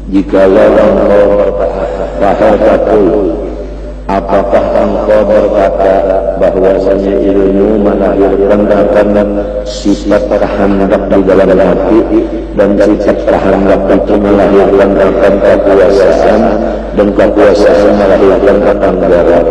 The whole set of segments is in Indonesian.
Jikalau engkau berkata, apakah engkau berkata bahwasanya ilmu melahirkan akan sifat kehendak di dalam hati, dan sifat kehendak itu melahirkan akan kekuasaan, dan kekuasaan melahirkan akan gerak,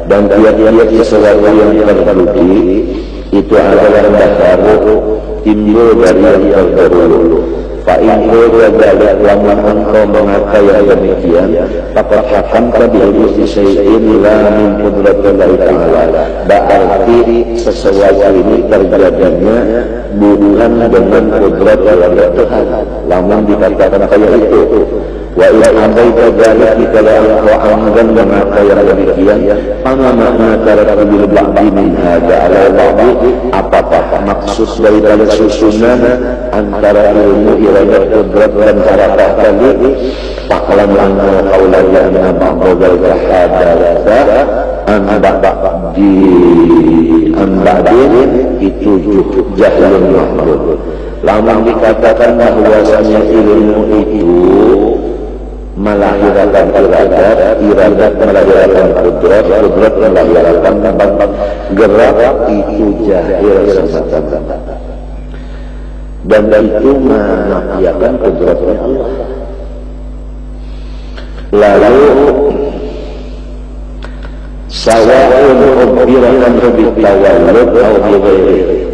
dan tiap-tiap sesuatu yang terbukti itu adalah baru timbul dari yang terdahulu. Fa'inhu wajalik lamun engkau mengakai yang demikian, faqad hakamta bihudusi syai'in la min qudratillahi ta'ala. Berarti sesuatu ini terjadinya bukan dengan kudrat Allah Tuhan. Lamun dikatakan kayak itu, wa in ambaita dzalik, jika engkau enggan mengakai yang demikian, fama makna taraka bil ba'di min hadza ala ba'di, apakah maksud dari susunan antara ilmu iradat kudrat dan harakah tadi? Fa'lam anna qaulaka anna ba'dal hadatsa an ba'din itu jahlun mahdud. Lamun dikatakan bahwasanya ilmu itu melahirkan iradat, iradat melahirkan kudrat, kudrat melahirkan gerak, itu jahil semata-mata. Dan itu menafikan kudratnya Allah. Lalu sawa'un ubbirakan bitawallud atau bighairi,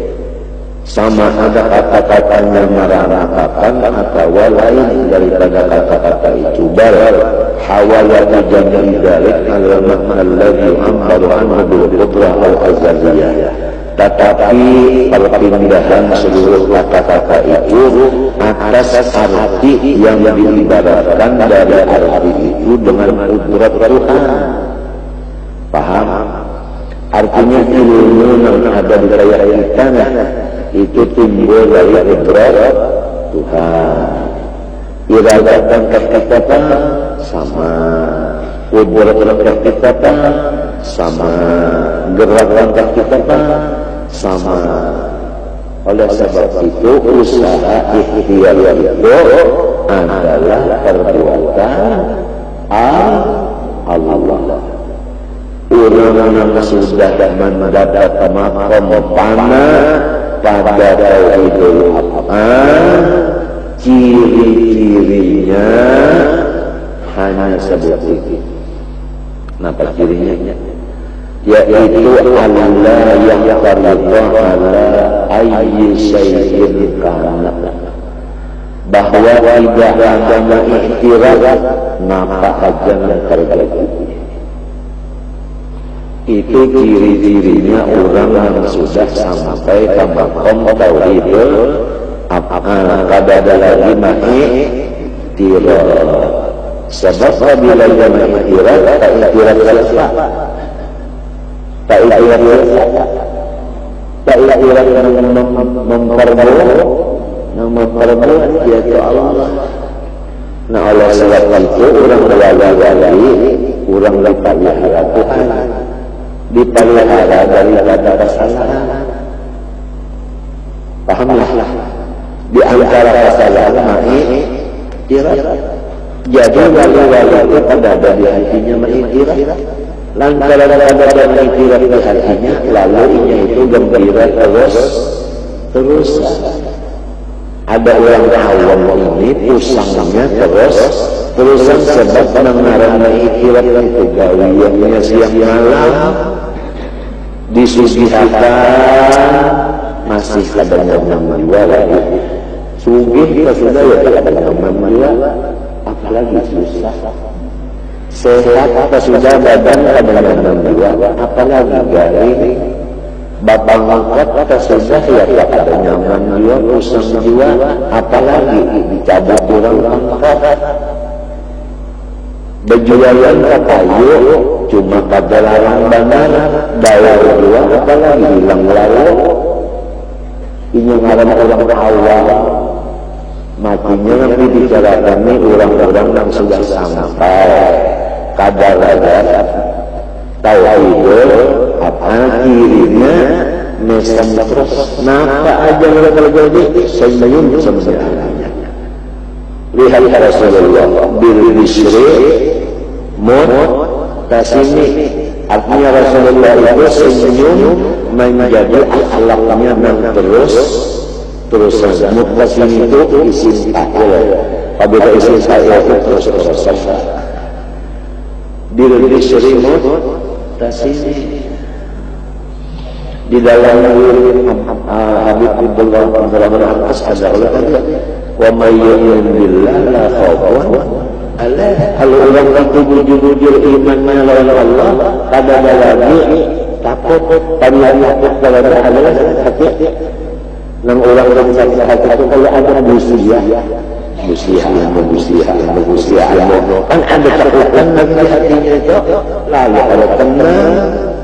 sama ada kata-katanya meranakan atau lain daripada kata-kata itu. Bal hawalatu jami'i dzalik al-makna alladhi yu'ammaru anhu bil qudrah al-azaliyah. Tetapi perpindahan seluruh kata-kata itu atas arti yang diibaratkan dari arti itu dengan kudrat Tuhan. Paham? Artinya ilmu yang ada di daya kita itu timbul dari kudrat Tuhan. Iradat kita sama, kudrat kita sama, gerakan kita sama. Oleh sebab itu usaha ikhtiar itu adalah perbuatan Allah. Orang-orang sudah mendapat makom pana pada tauhidul af'al, ciri-cirinya hanya seperti itu. Kenapa cirinya? Yaitu Allah yang farida ala ayyi syai'in kana, bahwa tidak ada ikhtirat maka aja yang terjadi. Itu ciri-cirinya orang yang sudah sampai ke makom tauhidul af'al. Kada ada lagi ikhtirat. Sebab bila ada ikhtirat, tak ikhtirat selesai. Tak ikhtirat yang memperbuat yaitu Allah. Nah, oleh sebab itu orang wali-wali, orang dipelihara Tuhan, dipelihara dari kata kesalahan. Pahamlah? Di antara kesalahan ikhtirat. Jadi wali-wali itu pada ada di hatinya mengikhtirat. Lantaran ada mengikhtirat di hatinya, lalu inya itu gembira terus. Ada orang awam ini pusangnya terusan sebab mengarang mengikhtirat itu gawiannya siang malam disuguhkan masih kadang jiwa lagi. Sugih sudah ya kadang jiwa, apalagi susah. Sehat sudah badan kadang jiwa, apalagi garing. Bapak angkat sudah ya ada nyaman jiwa, pusing jiwa, apalagi dicabut orang angkat. Berjualan ke kayu cuma pada larang benar, dawa jiwa, apalagi hilang lalu. Ini ngaran orang awal. Matinya nanti bicarakan ini orang-orang yang sudah sampai kadar-kadar tauhidul apa kirinya mesem terus. Napa aja mereka jadi senyum sebenarnya. lihat Rasulullah bil bisri mutasimi, artinya Rasulullah itu senyum menjadi akhlaknya yang terusan. Mutasimi itu isim fa'il, apabila isim fa'il itu terus-terusan. Bil bisri mutasimi. Di dalam Habib Abdullah bin Abbas ada ulama wa may yu'min billah la khaufun alaih. Kalau orang itu jujur imannya lawan Allah, kada ada lagi takut, takut kepada Allah hati. Nang orang yang sakit hati itu kalau ada musyiah kan ada takutan di hatinya itu, lalu ada tenang.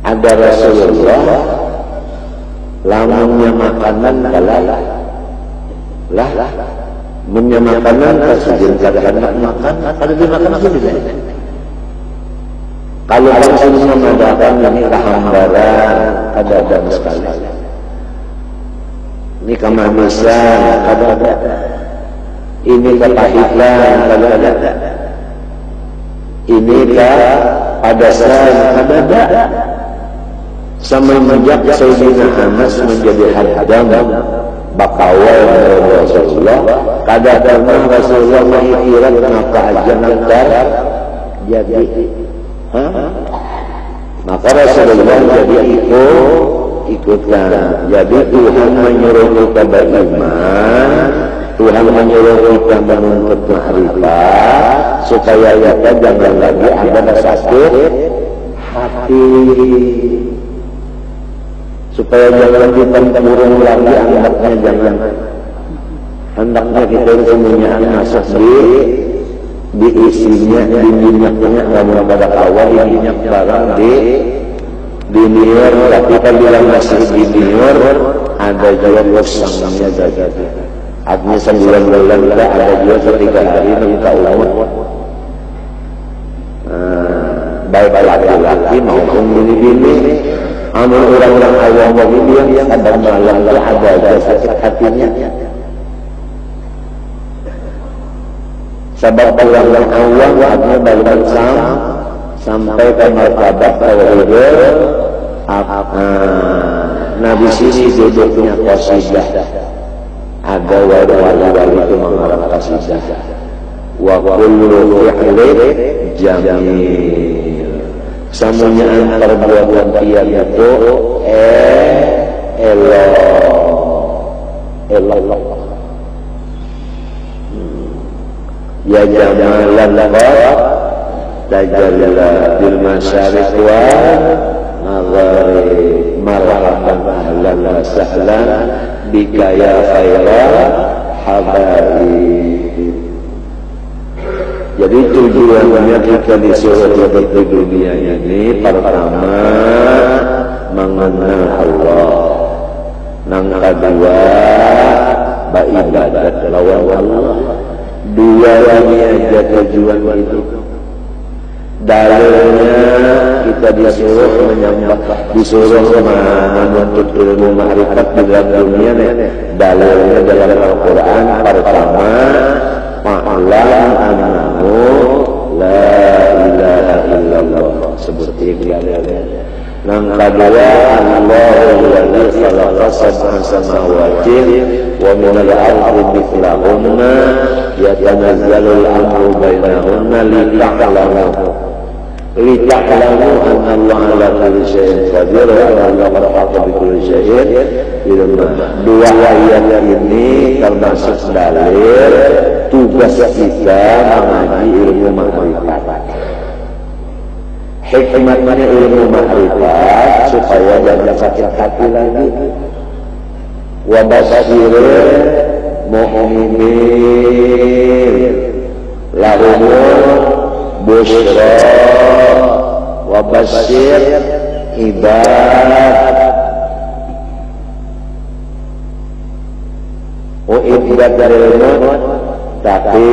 Ada Rasulullah lamunnya makanan kalah punya makanan kasih kadang-kadang makan ada dimakan sendiri. Kalau langsung mengadakan ini kehambaran ada sekali, ini kemanisan ada, ini kepahitan ada, ini kepedasan ada. Sama menjak Sayyidina Anas menjadi hadam bakawal Rasulullah. Kadang-kadang Rasulullah mengikirat maka aja nantar jadi maka Rasulullah jadi ikutan. Jadi Tuhan menyuruh kita beriman, Tuhan menyuruh kita menuntut ma'rifat supaya kita jangan lagi ada sakit hati, supaya jangan kita murung lagi hendaknya kita semuanya masuk di isinya, di minyaknya, namun pada awal di minyak barang di niur, tapi kan bilang masih di niur ada juga bosannya jaga, artinya 9 bulan ada juga 3 hari minta umur. Baik laki-laki maupun bini-bini, amal orang-orang awam begini yang kadang malam ada sakit hatinya. Sebab orang-orang awam artinya balik sampai ke martabat tauhid. Nabi sini duduknya qasidah. Ada wali-wali itu mengarang qasidah. Wa kullu fi'lin jamil. Semuanya antar perbuatan tiap itu elok. Ya jamalan qad tajalla bil masyariq wa maghrib marhaban ahlan wa sahlan bika ya khairal habaib. Jadi tujuannya kita disuruh hidup di dunia ini pertama mengenal Allah, yang kedua beribadat lawan Allah. Dua ini aja tujuan itu. Dalilnya kita disuruh menuntut ilmu ma'rifat di dalam dunia. Dalilnya dalam Al-Quran pertama fa'lam annahu la ilaha illallah, seperti dalilnya. Yang kedua Allahu alladzi khalaqa sab'a samawati wa min al-ardi mithlahunna yatanazzalu al-amru bainahunna lita'lamu anna Allah ala kulli syai'in qadir wa anna Allah ahata bi kulli syai'in ilma. Dua ayat ini termasuk dalil tugas kita mengaji ilmu ma'rifat. Hikmatnya ilmu ma'rifat supaya jangan sakit hati lagi. Wa basyiril mu'minin lahumul busyra wa basyir ibad wa ibad daril maut tapi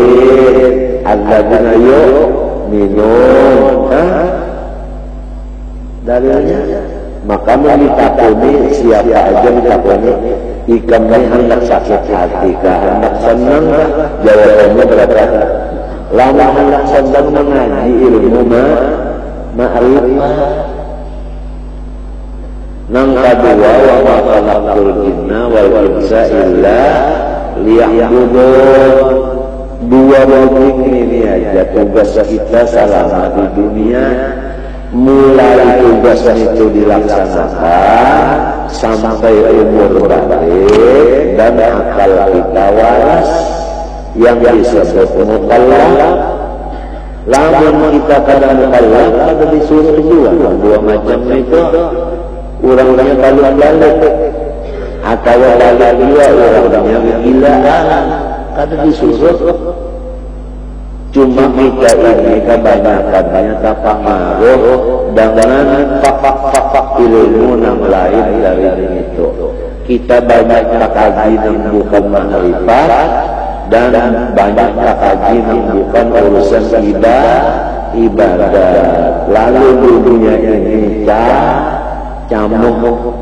alladzina yu'minun. Dalilnya Maka ditakuni siapa aja ditakuni, ikam ini hendak sakit hati kah, hendak senang kah? Jawabannya berapa? Lama hendak senang mengaji ilmu ma'rifah. Nang kedua, wa ma khalaqtul jinna wal insa illa liya'budun. Dua bukti ini aja tugas kita selama di dunia. Mulai tugas itu dilaksanakan sampai umur balik dan akal kita waras yang disebut mukallaf. Lamun kita kada mukallaf kada disuruh juga. Dua macam itu orangnya balik atau balik dia orangnya kegilaan kada disuruh. Cuma kita ini kebanyakannya terpengaruh dengan fakta ilmu yang lain dari itu. Kita banyak kaji yang bukan ma'rifat dan banyak kaji yang bukan urusan ibadah. Lalu dunia ini camuh.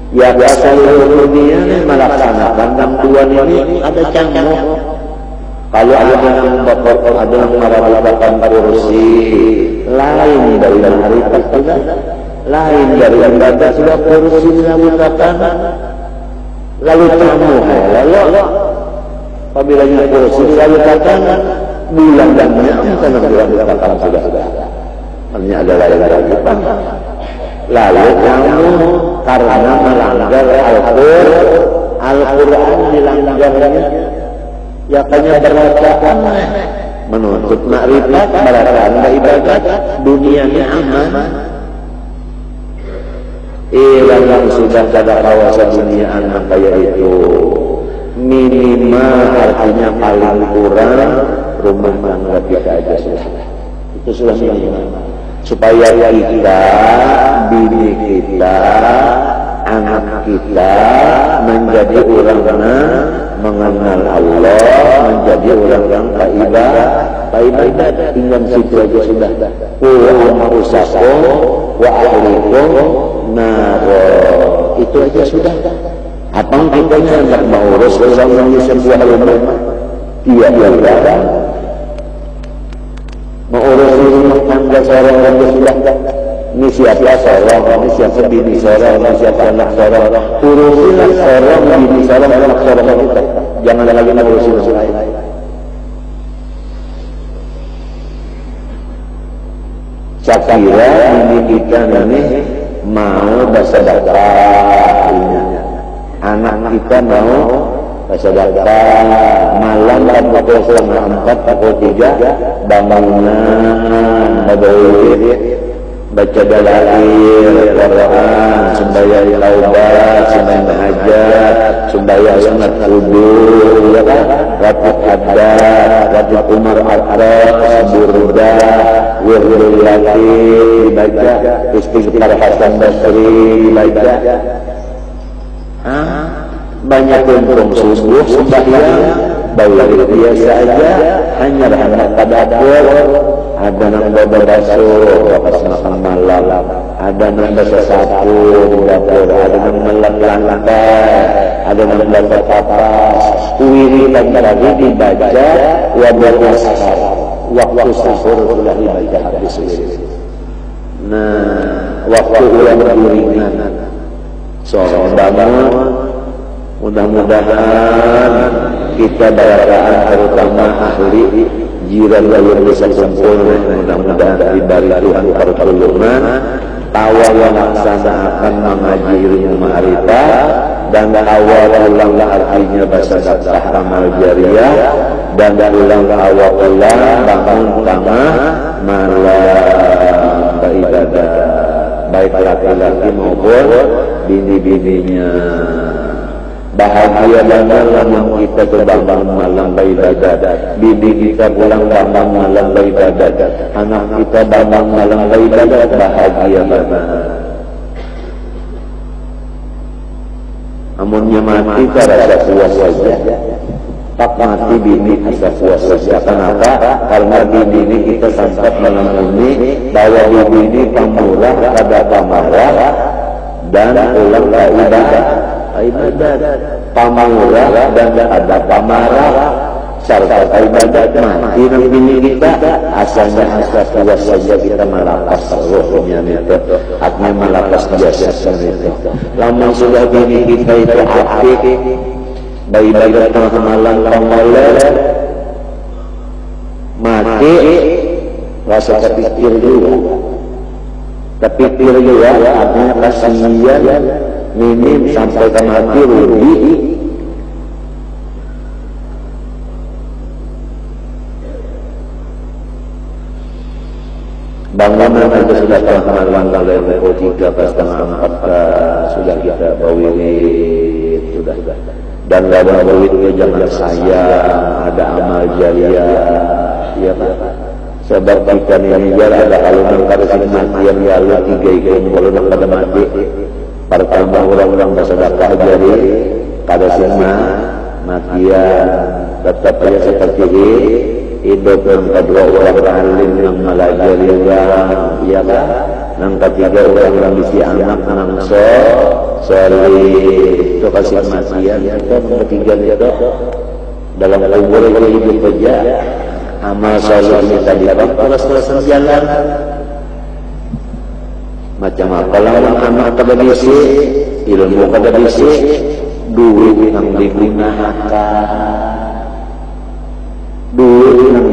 Ya seluruh dunia ini melaksanakan dan Tuhan ini ada camuh. Kalau ada yang melakukan kursi lain dari ma'rifat juga, lain dari ibadah sudah kursi dilakukan, lalu tamu, lalu apabila kursi dilakukan, bulan dan nyam karena dilakukan sudah. Artinya ada lain lagi. Lalu tamu karena melanggar Al-Quran dilanggarnya. Ya kanya berlakukan menuntut ma'rifat, melakukan ibadat, dunianya aman. Yang sudah ada kawasan dunia aman kayak itu, minimal artinya paling kurang rumah tangga kita aja sudah. Itu sudah minimal. Supaya kita, bini kita, anak kita menjadi orang mengenal Allah, menjadi orang-orang ibadah. Tinggal situ aja sudah. Wa usakum wa ahlikum naro. Itu aja sudah. Apa kita hendak mengurus orang di sebuah rumah? Dia berada mengurus rumah tangga seorang aja sudah. Ini siapa seorang, ini siapa bini seorang, ini siapa anak seorang. Urusilah seorang, bini seorang, anak seorang kita. Jangan lagi ngurusin orang lain. Saya kira ini kita ini mau bersedekah. Anak kita mau bersedekah. Malam pukul 4, pukul 3 bangunan berdiri. Baca dalail Quran, sembahyang taubat, sembahyang hajat, sembahyang sunat wudu, ya kan? Ratib haddad, ratib umar atraq, burda, wirdul latif dibaca, istighfar Hasan Basri dibaca. Banyak untung subuh sembahyang, baru biasa aja, hanya tadabbur. Ada yang berbasuh pas makan malam, ada yang bersesapu di dapur, ada yang melap lantai, ada yang membaca kapas. Wiridan tadi dibaca wabah sahur, waktu sahur sudah dibaca habis. Nah, waktu ulang ringan, seorang bangun. Mudah-mudahan kita barang terutama ahli jiran yang bisa kumpul, mudah-mudahan diberi Tuhan pertolongan, awal melaksanakan mengaji ilmu ma'rifat dan awal ulang artinya bersedekah amal jariah dan ulang bangun tengah malam beribadah, baik laki-laki maupun bini-bininya. Bahagia banget lamun kita bangun malam beribadah, bini kita pulang bangun malam beribadah, anak kita bangun malam beribadah, bahagia banget. Amunnya mati kita rasa puas saja. Pak mati bini rasa puas saja. Kenapa? Karena bini ini kita sempat mengemuni bahwa bini ini pemurah, kada pamarah, dan ulang ibadat pamurah dan ada pamarah serta ibadat mati nang bini kita asalnya asal kuas saja kita melapas rohnya itu haknya melapas biasa itu lama sudah bini kita itu aktif ibadat tengah malam pamoleh mati rasa terpikir juga artinya kasihan minim sampai ke mati rugi bangunan itu sudah tengah malam kalau pukul 3 pas setengah 4 sudah kita bawit sudah dan gak ada bawit itu jangan sayang ada amal jariah ya Pak sebab ikan ini biar ada kalau nangkar sini mati yang lalu 3 ikan kalau nangkar mati pertama orang-orang bersedekah jadi pada sini matian tetap aja seperti ini hidup yang kedua orang alim yang melajari ya kan yang ketiga orang yang misi anak nang soleh itu kasih matian itu yang ketiga itu dalam kubur itu hidup aja amal soleh ini tadi terus jalan macam apa lah anak kada bisi ilmu kada bisi duit yang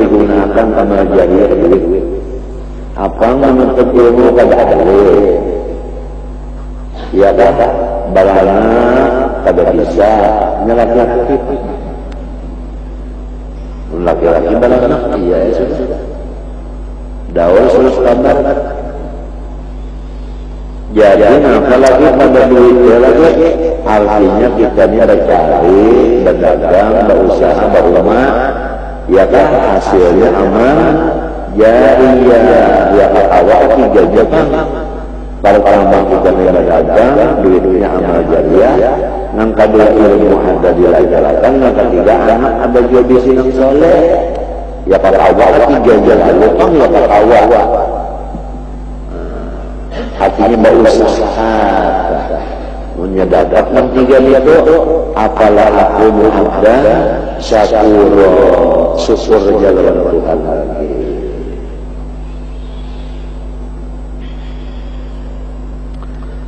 digunakan amal jariah duit apa menuntut ilmu kada ada ya kan balana kada bisa laki-laki balana iya sudah daun sulus kabar jadi apalagi pada duitnya lagi artinya kita ini ada cari berdagang berusaha berumah ya kan hasilnya aman jariah ya awal 3 kan pertama kita ini berdagang duitnya amal jariah yang kedua ilmu ada dilajarkan yang ketiga anak ada juga bisnis soleh ya pada awal 3 lalu kan ya pada awal hatinya berusaha menyadap yang 3 itu apalah aku muhadda syakuro syukur jalan Tuhan lagi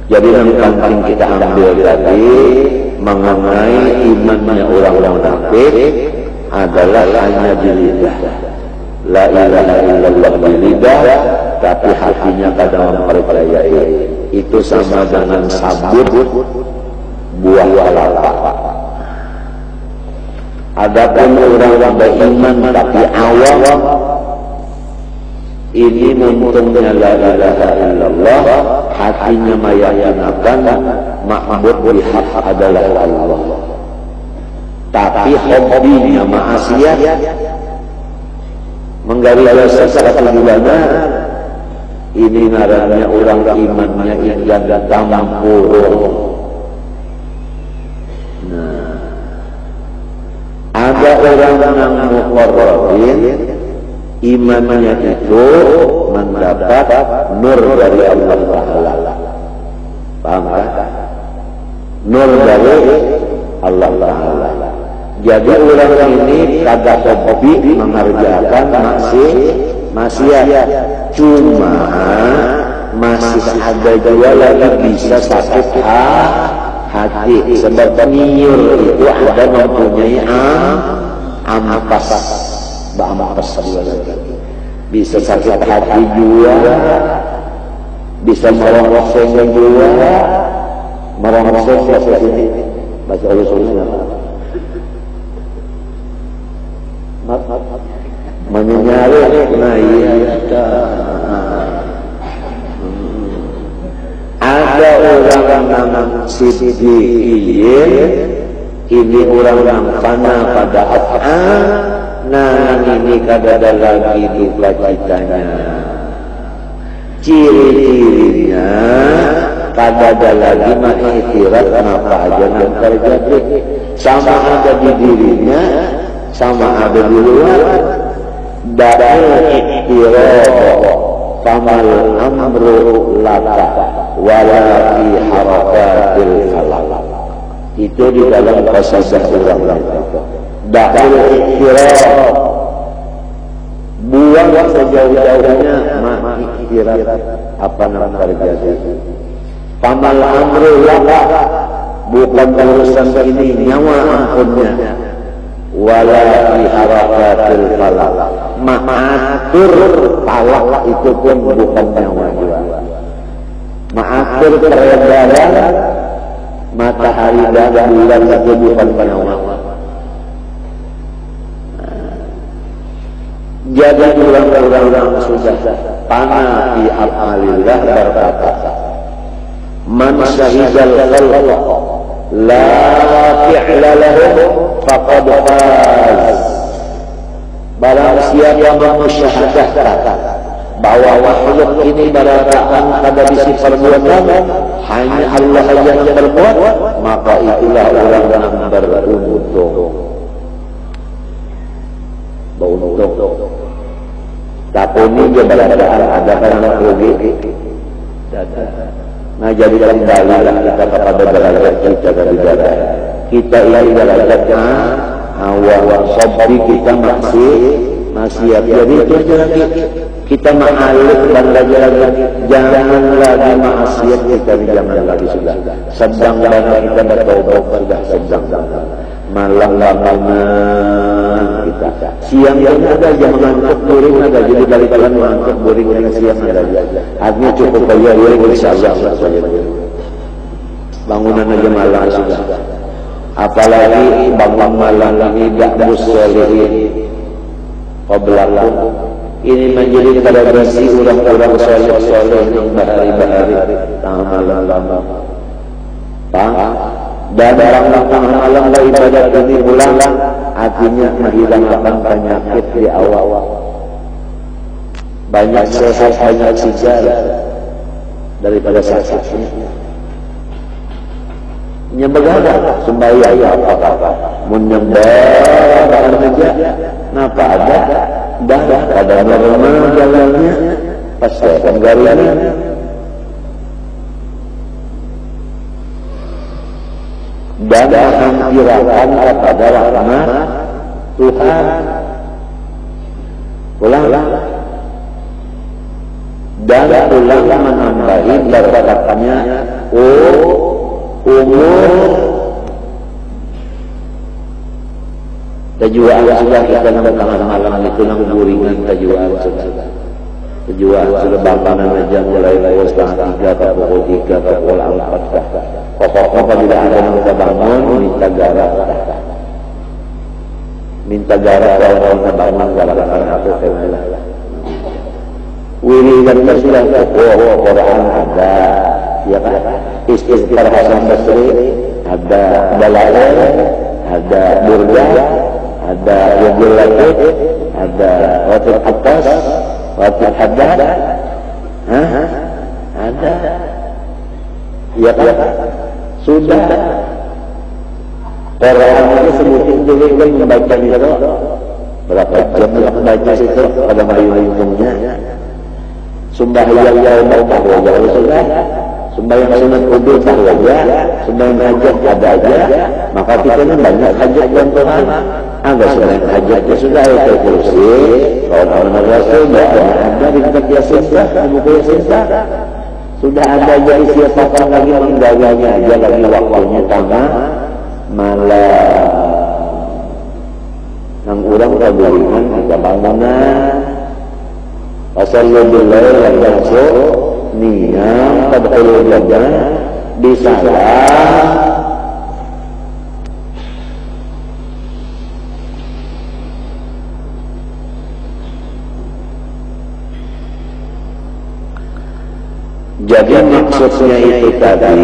jadi yang penting kita ambil tadi mengenai imannya orang-orang munafik adalah hanya di lidah la ilaha illallah di lidah tapi hatinya kadang mempercayai itu sama dengan sabut buah kelapa. Adapun orang beriman tapi awam ini muntungnya la ilaha illallah hatinya meyakinakan ma'bud bihaq adalah Allah tapi hobinya maksiat menggaris secara tujuannya ini ngarannya orang imannya ikan tampurung. Nah, ada orang yang muqarrabin imannya itu mendapat nur dari Allah Ta'ala. Paham kan? Nur dari Allah Ta'ala. Jadi orang ini kada hobi mengerjakan maksiat, cuma masih ada juga lagi bisa sakit hati sebab niur itu ada mempunyai ampas bisa sakit hati juga bisa merongseng juga merongseng seperti ini baca usulnya menyinari nah iya ada orang yang siddiqin ini orang yang fana pada af'al nah ini kadada lagi duka citanya ciri-cirinya kadada lagi mengiktirat apa aja yang terjadi sama ada di dirinya sama ada di luar dari iktiraf famal amru laka wala fi harakatil falak. Itu di dalam qasidah urang dahil ikhtirat, buang sejauh-jauhnya ikhtirat apa yang terjadi. Pamal amru laka, bukan urusan ini nyawa ampunnya, wala fi harakatil falak, mengatur falak itu pun bukan nyawa juga, mengatur peredaran matahari dan bulan itu bukan nyawa. Jadi orang-orang sudah panah di amalillah berkata, man syahidal khalq la fi'la lahu faqad faz. Barang siapa mensyahadahkan bahwa makhluk ini barataan pada bisi perbuatan hanya Allah saja yang berbuat, maka itulah orang yang beruntung. Beruntung. Tapi ini keberadaan ada karena rugi. Nah jadi kembalilah kita kepada derajat kita dari derajat kita ini derajatnya awal sabdi kita masih jadi itu aja lagi kita ma'alif dan lagi jangan lagi maksiat kita jangan lagi sudah sedang dan kita bertobat sudah sedang malam kita siang yang ada jangan ngantuk boring ada jadi dari kalian ngantuk boring dengan siang ada artinya cukup kaya insyaallah bangunan aja malam sudah apalagi bangun malam ini ba'dus sholihin qablakum ini menjadi tradisi orang-orang soleh yang bahari-bahari tengah malam dan tengah malam ibadat ini pulang artinya menghilangkan penyakit di awal banyak sehat banyak sejarah daripada sakitnya nyembah sembahyang apa-apa menyembah aja kenapa ada darah pada normal jalannya pasti akan garisnya dan akan kirakan kepada rahmat Tuhan ulang dan ulang menambahi berkatnya umur kejuaan sudah kita tengah malam itu nang buringan kejuaan sudah bangunan aja mulai pukul 2:30 ke pukul 3 ke pukul 4 pokoknya apabila ada yang kita bangun minta garak kalau kita bangun gara-gara aku kena wiridan sudah Quran ada ya kan istighfar Hasan Basri ada dalail ada burda ada yadul latif ada watul atas watul haddad ada ya kan sudah Quran ini sebutin dulu kan membaca itu berapa jam membaca itu pada mayung-mayungnya sembahyang yaum bahwa sudah sembahyang sunat udul sahaja sembahyang hajat ada aja maka kita ini banyak hajat yang Tuhan ada sembahyang hajatnya sudah itu kursi kalau nama Rasul ada di kitab Yasin di buku Yasin sudah ada jadi siapapun lagi menggaganya aja lagi waktunya tengah malam nang urang kaburingan kita bangunan Wasallallahu alaihi wasallam niat tadkhulul jannah di salam jadi maksudnya itu tadi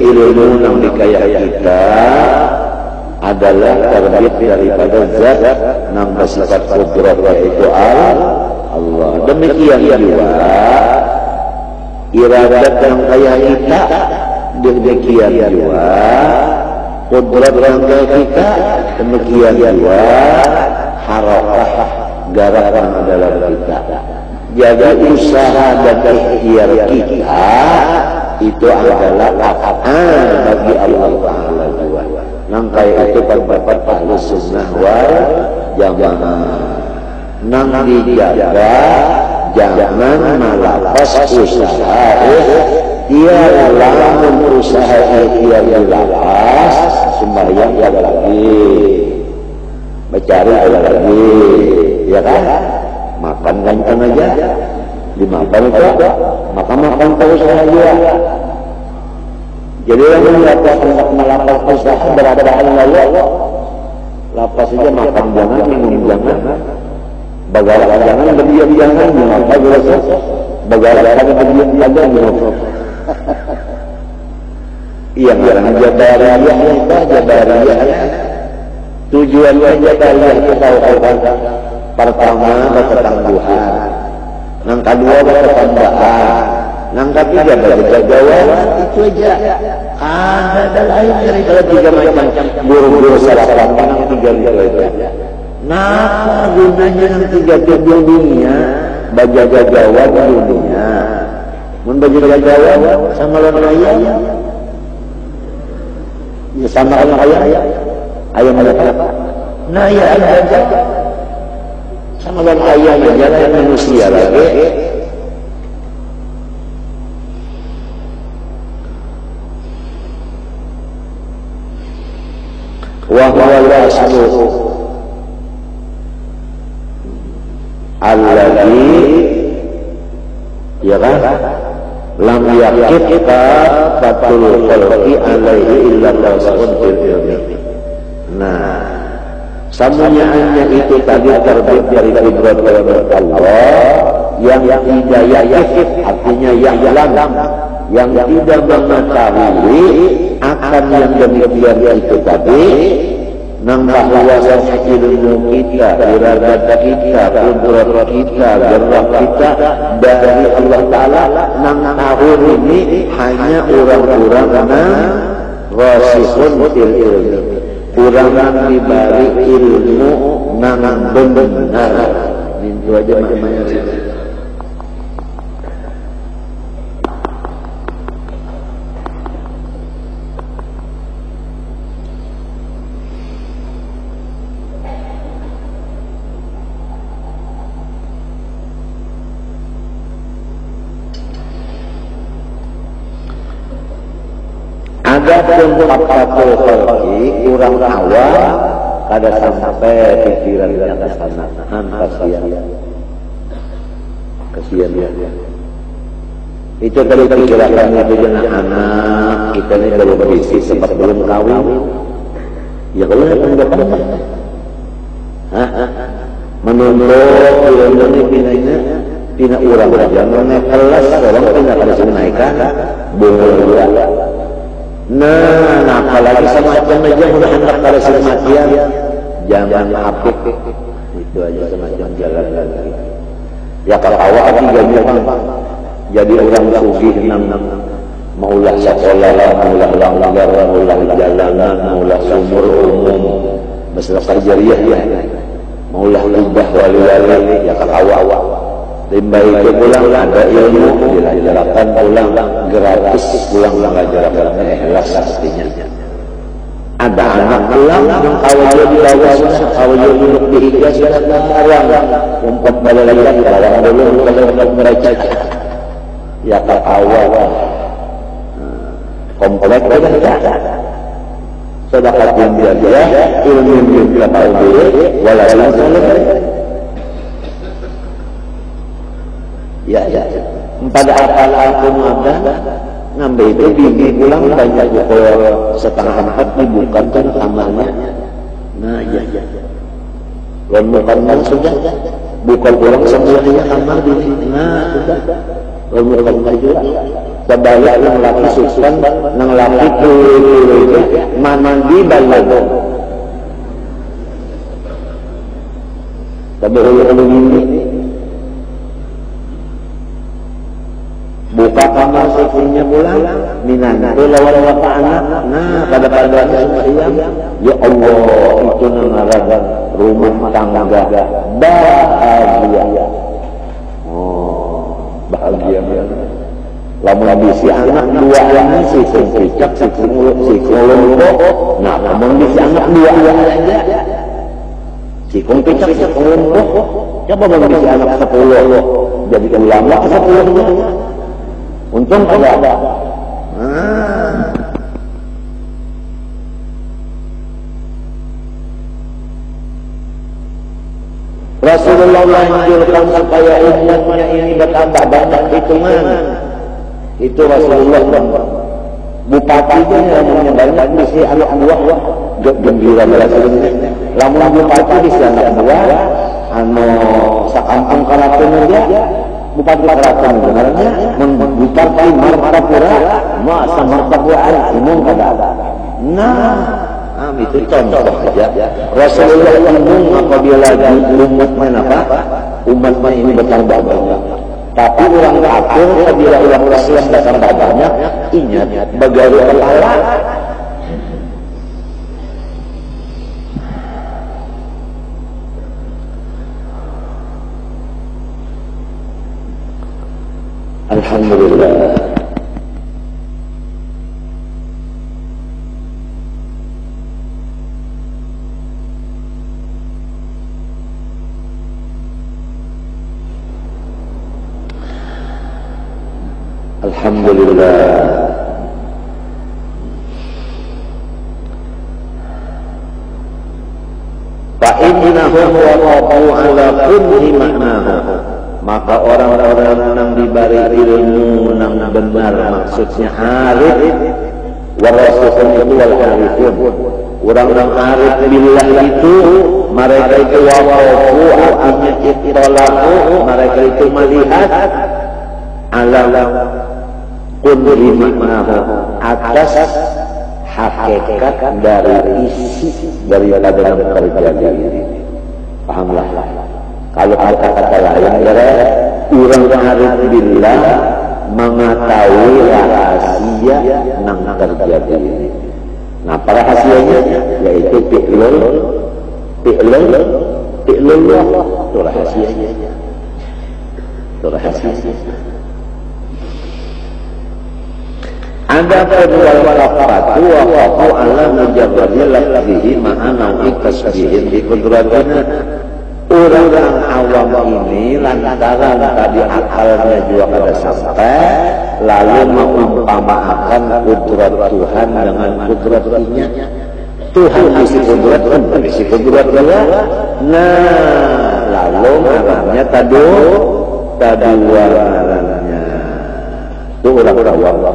ilmu yang dikaya kita adalah terbit daripada zat yang bersifat qudrat yaitu Allah. Demikian juga iradat yang kaya kita, demikian juga qudrat yang kaya kita, demikian juga harakah garakan dalam kita. Jadi usaha dan ikhtiar kita itu adalah af'al bagi Allah Ta'ala juga. Nang kaya itu pendapat Ahlus Sunnah wal Jamaah. Nang dijaga jangan malafaz usaha dia lamun usaha ikhtiar dilafaz sembahyang ada lagi, mencari ada lagi, ya kan? Makan gancang aja dimakan itu, makan terus saja. Jadi yang melakukan melafaz usaha berada di Allah, lafaz saja makan jangan, minum jangan, bagara jangan, berdiam jangan, mengapa jelas? Bagara jangan, berdiam jangan, mengapa? Iya, orang Jabariyah kita Jabariyah. Tujuannya Jabariyah itu tahu pertama ketangguhan, yang kedua ketambahan, yang ketiga berjagawan, itu aja. Ada lain dari kalau tiga macam guru-guru sarapan yang tiga itu. Nah, gunanya yang tiga dunia, bajagawan dunia, mun bajagawan sama lawan ayam, ya sama lawan ayam apa? Nah ya ada sama lawan ayam aja yang manusia lagi. Wahwal aslu alladhi ya kan lam yakifka fatul khalqi alaihi illa rasul fil ilmi. Nah, samunyaannya itu tadi terbit dari ibrat Allah yang tidak yakif artinya yang lam yang tidak mengetahui akan yang demikian itu tadi. Nang bahwasanya ilmu kita, iradat kita, kudrat kita, gerak kita dari Allah Ta'ala, nang tahun ini hanya orang-orang nang rasihun fil ilmi, orang diberi ilmu nang benar. Itu aja maknanya sih. Adapun fatul khalqi kurang awal kada sampai pikirannya ke sana. Kasihan dia. Itu kalau pikiran itu jangan anak kita ini kalau berisi sempat belum kawin. Ya kalau tanggapannya. Menurut ilmu ini pina urang aja mana kelas orang pina kada naikkan bola. Nah, apalagi semacam aja udah hendak pada semacam jangan apik itu aja semacam jalan lagi. Ya kalau awal tiganya jadi orang sugih nang maulah sekolah, maulah langgar, maulah jalanan, maulah sumur umum, masyarakat jariah ya, maulah ubah wali-wali ya kalau awal. Limba itu pulang ada ilmu dilajarkan pulang gratis pulang mengajarkan ikhlas artinya. Ada anak pulang awalnya dibawa awalnya duduk di hijaz dan larang umpat balalan larang dulu kalau mereka ya tak awal komplek aja sedekah dia ilmu yang tahu diri walaupun saleh. Ya. Pada akal-akal ada ngambil itu bini pulang banyak buku setengah 4 dibuka kan kamarnya. Nah ya. Lalu bukan sudah bukan pulang semuanya kamar di sini. Nah sudah. Lalu bukan juga. Sebalik yang laki susan, yang laki kulit mana di balik. Tapi kalau ini buka kamar susunya pulang minana lawan bapak anak nah pada sembahyang ya Allah itu namanya rumah tangga bahagia bahagia Lamun bisi anak dua ini si picak, si kolombo. Nah, lamun bisi anak dua aja. Si picak, si kolombo. Coba lamun bisi anak 10, jadi ulama 10-nya. Untung ada. Rasulullah menganjurkan supaya umatnya ini bertambah banyak hitungan. Itu Rasulullah bupati yang banyak bisa anak buah gembira Rasulullah. Lamun bupati bisa anak buah anu sakampung karaton dia bupati karaton sebenarnya bupati Martapura masa Martapura umum kada. Nah, itu contoh saja. Rasulullah umum apabila umatnya apa? Umatnya ini bertambah banyak. Tapi orang kafir apabila orang Islam bertambah banyak, ingat bagaimana kepala. Alhamdulillah. Alhamdulillah. Fa innahum waqa'u ala kulli ma'nahu. Maka orang-orang yang diberi ilmu yang benar maksudnya arif warasul itu wal arifun. Orang-orang arif billah itu mereka itu waqa'u artinya ittalaku, mereka itu melihat alam kulli ma'nahu atas hakikat dari isi dari dalam terjadi. Pahamlah. Kalau kata-kata lain adalah orang arif billah mengetahui rahasia yang terjadi. Nah, rahasianya yaitu fi'lullah itu rahasianya. Itu rahasianya. Ada wal waqafatu waqafu ala mujarradi lafzihi ma'ana ikasbihin bi qudratina. Orang awam ini lantaran tadi akalnya juga kada sampai lalu mengumpamakan kudrat Tuhan dengan kudratnya. Tuhan isi kudrat dan isi kudrat dia. Nah, lalu marahnya tadua marahnya. Itu orang awam.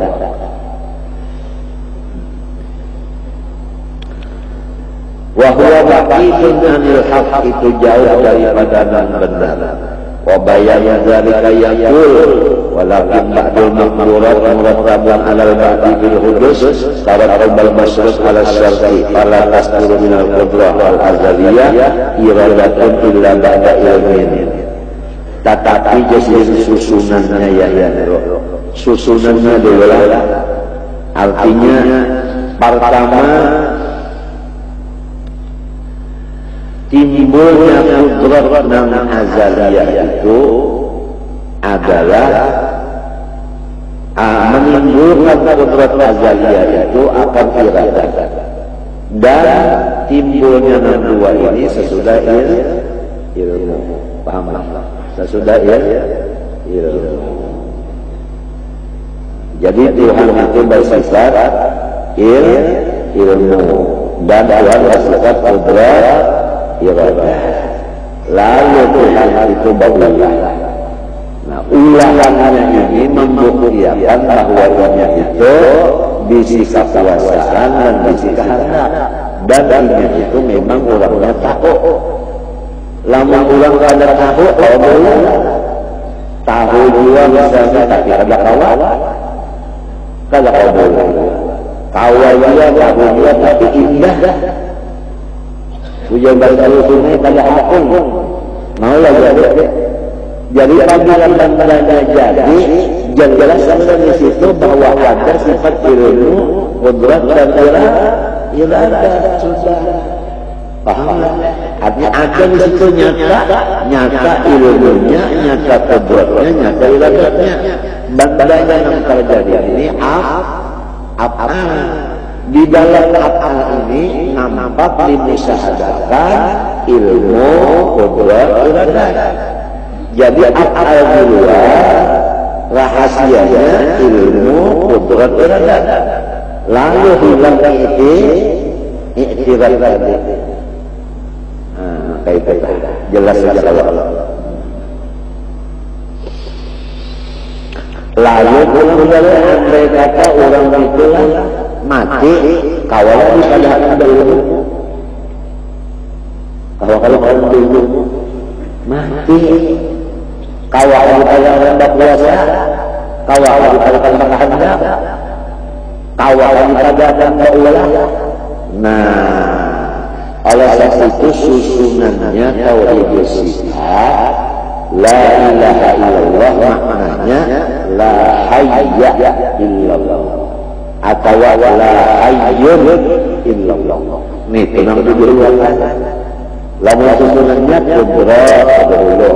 Wahwa baqitun anil haq itu jauh daripada yang benar. Wa bayana dzalika yaqul walakin ba'dul maqdurat murattabun 'alal ba'di bil hudus tarattabal masruf 'ala syar'i fala tasduru min al-qudrah wal azaliyah iradatun illa ba'da ilmin. Tetapi jadi susunannya ya susunannya adalah artinya pertama timbulnya kudrat dan azaliyah itu adalah menimbulkan kudrat azaliyah itu akan iradah dan timbulnya yang dua ini sesudah ilmu. Paham? Sesudah ilmu. Jadi Tuhan itu bersifat ilmu dan Tuhan bersifat kudrat iradah. Lalu Tuhan itu berulang. Nah, ulangannya ini membuktikan bahwa Tuhan itu bisi kekuasaan dan bisi kehendak. Dan ini itu memang orangnya tahu. Lama orang kada tahu, kalau boleh tahu juga misalnya tapi kada kawal. Kada boleh. Kawal dia, tahu dia tapi indah. Hujan baru sungai pada akung, mau lah jadi panggilan dan tanda jadi jelas di situ bahwa ada sifat ilmu, kudrat dan iradah sudah paham? Artinya ada di situ nyata ilmunya, nyata kudratnya, nyata iradahnya. bandanya yang terjadi ini af'al. Di dalam af'al ini nampak dimusyahadakan ilmu qudrat iradat. Jadi af'al di luar, rahasianya ilmu qudrat iradat. Lalu hilang i'tirad tadi. Kayak itu jelas saja kalau lalu kemudian andai kata orang itulah mati kawalan dipadahkan dulu, kalau dulu mati kawalan dipadahkan puasa, kawalan dipadahkan makan kawalan dipadahkan ulah. Nah, oleh sebab itu susunannya tauhid sifat, la ilaha illallah maknanya la hayya illallah atau la hayyun illallah. Nih tenang dulu lamun susunannya qudrat dulu,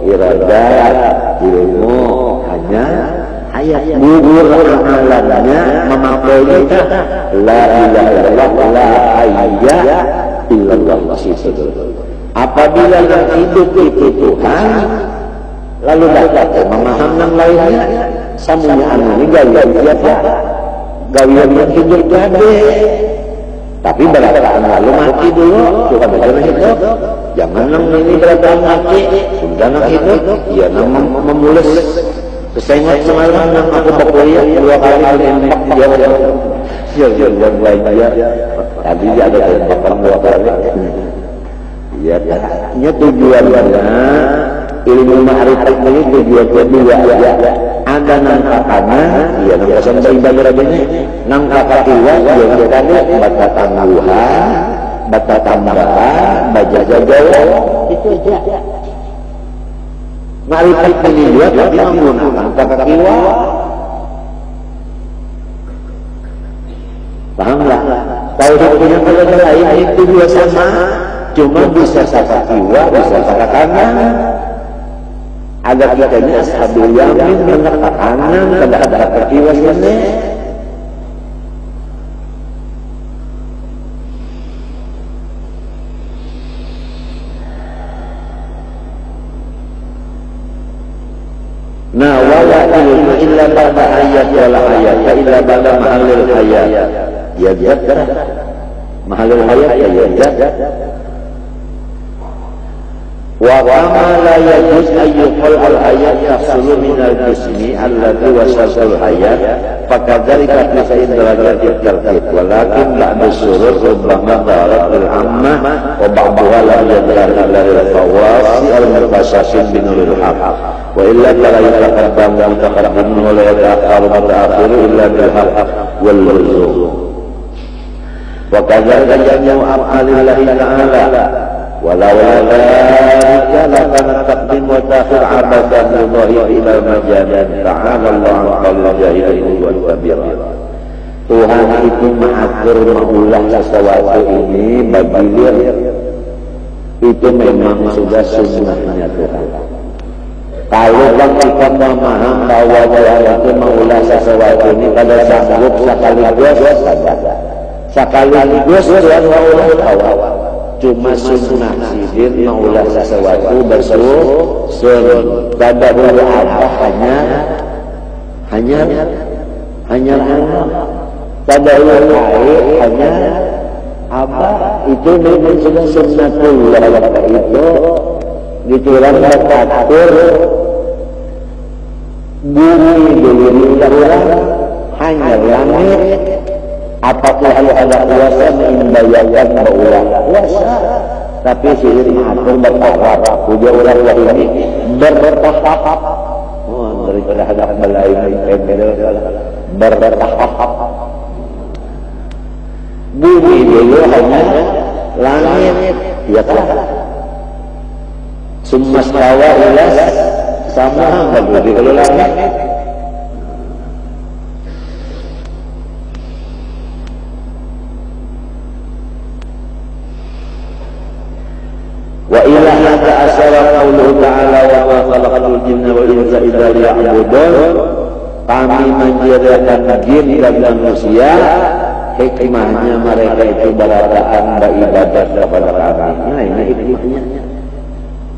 iradat, ilmu, hanya ayat gugur amalannya memakainya la ilaha illallah la hayya illallah. Apabila yang hidup itu Tuhan, lalu dapat memahami lainnya, samunya ini gawian siapa? Gawian yang hidup gade. Tapi berapa tahun lalu mati dulu, Tuhan aja hidup. Jangan nang ini berapa tahun mati, sudah nang hidup, ya nang memulus. Kesengat semalam nang aku berkuliah 2 kali nembak dia. Yang lainnya tadi dia ada tembakan 2 kali. Ya, nya tujuannya ilmu ma'rifat ini tujuan kedua ya. Ada nangkakannya, ya nangkakan ibadah ini, nangkakan iwa yang tadi baca tangguhan, baca tambahan, baca jaga itu aja. Ma'rifat ini juga tapi menggunakan nangkakan iwa. Pahamlah? Tauhidnya kalau lain itu juga sama. Cuma bisa saka iwa, bisa saka kanan. Agar kita ini ashabul yamin menekan kanan, tidak ada kekiwa ini. Nah, wala ilmu illa ba'da ayat wala ayat, illa ba'da mahalil hayat. Ya jaddah. Mahalil hayat ya jaddah. Wa kama la yajuz ayyuqal al-ayat yahsulu minal jismi alladhi wasasul hayat fakadzalika fi sa'id darajatil tarkib walakin ba'da surur rubbama darat al-amma wa ba'daha lam yadrar illa al-fawasi al-mufasasin binuril haq wa illa la yataqaddamu mutaqaddimun wa la yata'akharu muta'akhiru illa bil haq wal luzum wa kadzalika jam'u af'alillahi ta'ala walau dzalika lakana taqdim wa ta'khir 'abadan lillahi ila majadan ta'ala Allah an jahilin wa kabira. Tuhan itu mengatur mengulang sesuatu ini bagi dia itu memang sudah sunnahnya Tuhan. Kalau kita memaham bahwa Tuhan itu mengulang sesuatu ini pada sanggup sekaligus Tuhan mengulang tahu. Cuma sunnah sidir maulah sesuatu bersusun pada dulu apa hanya pada dulu hanya apa itu memang sudah sunnatullah itu ditulang teratur bumi dulu orang hanya langit. Apakah ada kuasa membayarkan berulang kuasa? Tapi sihir mengatur bertahap. Puja ulang ini bertahap. Dari terhadap melayu bertahap. Bumi dulu hanya langit, ya kan? Summa stawa ila sama bagi kalau langit. Wa ila hadza asyara qauluhu ta'ala wa ma khalaqatul jinna wal insa illa liya'budun kami menjadikan jin dan manusia, hikmahnya mereka itu berataan beribadat kepada kami. Nah ini hikmahnya.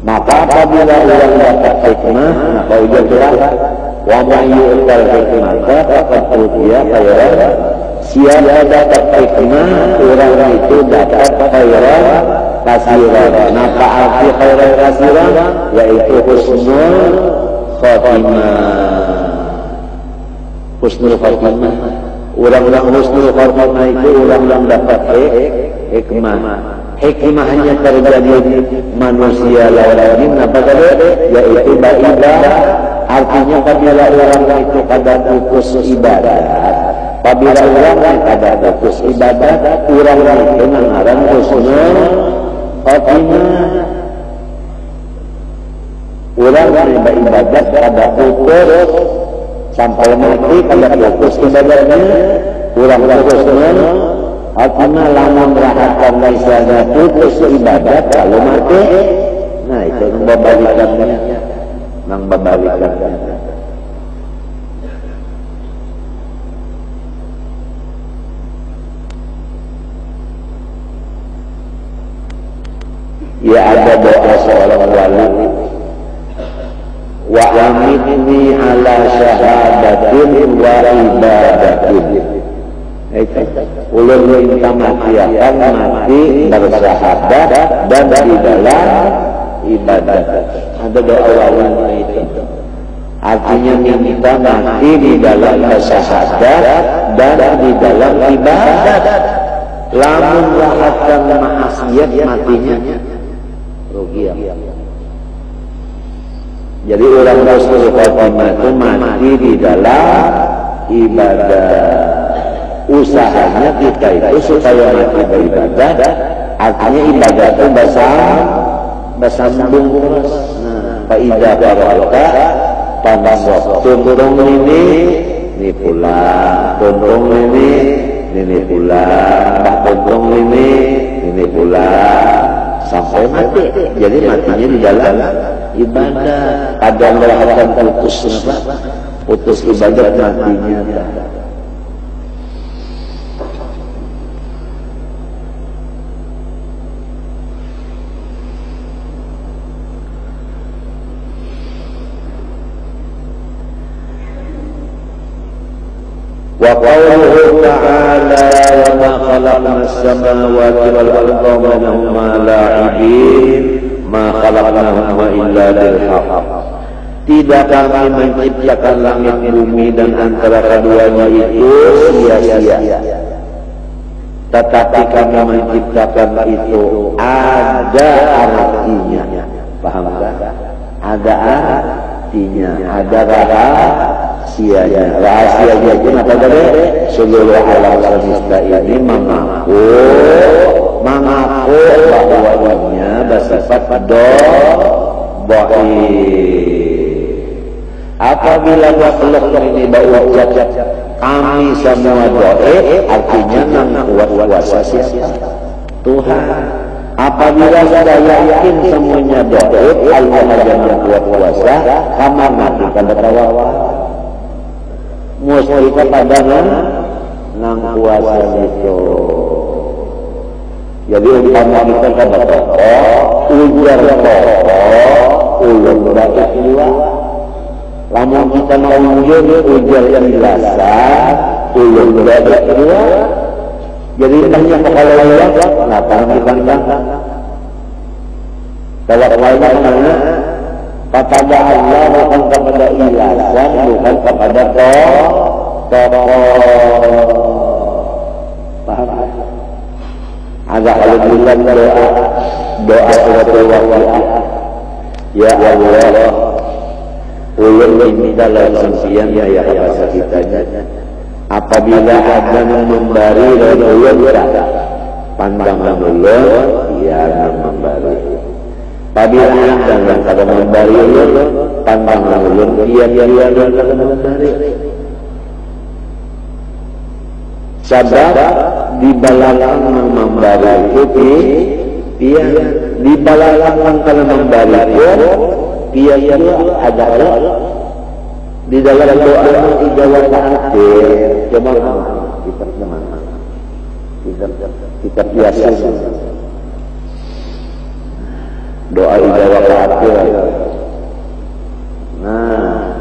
Maka apabila orang dapat hikmah, maka ujunglah wa man yu'tal hikmata faqad utiya khairan. Siapa dapat hikmah, orang itu dapat khairan kasiran. Apa arti khairan kasiran? Yaitu husnul khatimah. Husnul khatimah. Orang-orang husnul khatimah itu orang-orang dapat hikmah. Hikmahnya terjadi manusia lawan jin apa tadi? Yaitu beribadah. Artinya apabila orang itu kada putus ibadat, apabila orang kada putus ibadat, orang itu mengarang husnul khatimah. Orang beribadat kada putus sampai mati kada putus ibadatnya, orang husnul khatimah. Lamun rahakan misalnya putus ibadat kalau mati, nah itu membalikannya. Ya ada doa seorang wali, wa amitni ala syahadatin wa ibadatin. Ulun minta mati akan mati bersyahadat dan di dalam ibadat. Ada doa wali itu. Artinya minta mati di dalam bersyahadat dan di dalam ibadat. Lamun lahatkan maksiat matinya rugiah. Jadi orang husnul khatimah itu mati di dalam ibadah. Usahanya kita itu supaya mati beribadah, artinya ibadah itu bersambung terus. Faiza qara'ta fansab. Tuntung ini pula, tuntung ini pula, tuntung ini pula, sampai mati. Jadi matinya di dalam ibadah. Ada melakukan putus ibadah matinya. Wa qawluhu ta'ala wa ma khalaqna as-samawati wal arda wa ma bainahuma la'ibin ma khalaqnahuma illa bil haqq. Tidak kami menciptakan langit bumi dan antara keduanya itu sia-sia. Tetapi kami menciptakan itu ada artinya. Paham tak? Ada artinya, ada rahasianya. Rahasianya itu apa tadi? Seluruh alam semesta ini mengaku bahwanya bersifat dhaif. Apabila makhluk ini berucap kami semua dhaif, artinya nang kuat kuasa siapa? Tuhan. Apabila sudah yakin semuanya dhaif, Allah aja nang kuat kuasa, kamar mati kada tawa. Mesti kepada nang kuasa itu. Jadi umpama kita kada ujar ulun baik jiwa. Lamun kita mau ujar yang jelasan, ulun baik jiwa. Jadi hanya kalau Allah, kenapa kita kalau Allah mana kepada Allah bukan kepada ilasan, bukan kepada tokoh. Paham? Agak kalau bilang doa Rasulullah, ya Allah, ulun minta dalam sampian ya bahasa kitanya. Apabila ada yang memberi dari ulun, pandangan ulun, ya memberi. Apabila ada yang kada memberi ulun, pandangan ulun, dia kada memberi. Sebab di balalang memberi itu, dia di balalang kalau memberi itu, dia ada Allah. di dalam doa ijabah akhir. Coba kita mana? Kita biasa doa ijabah akhir. Nah,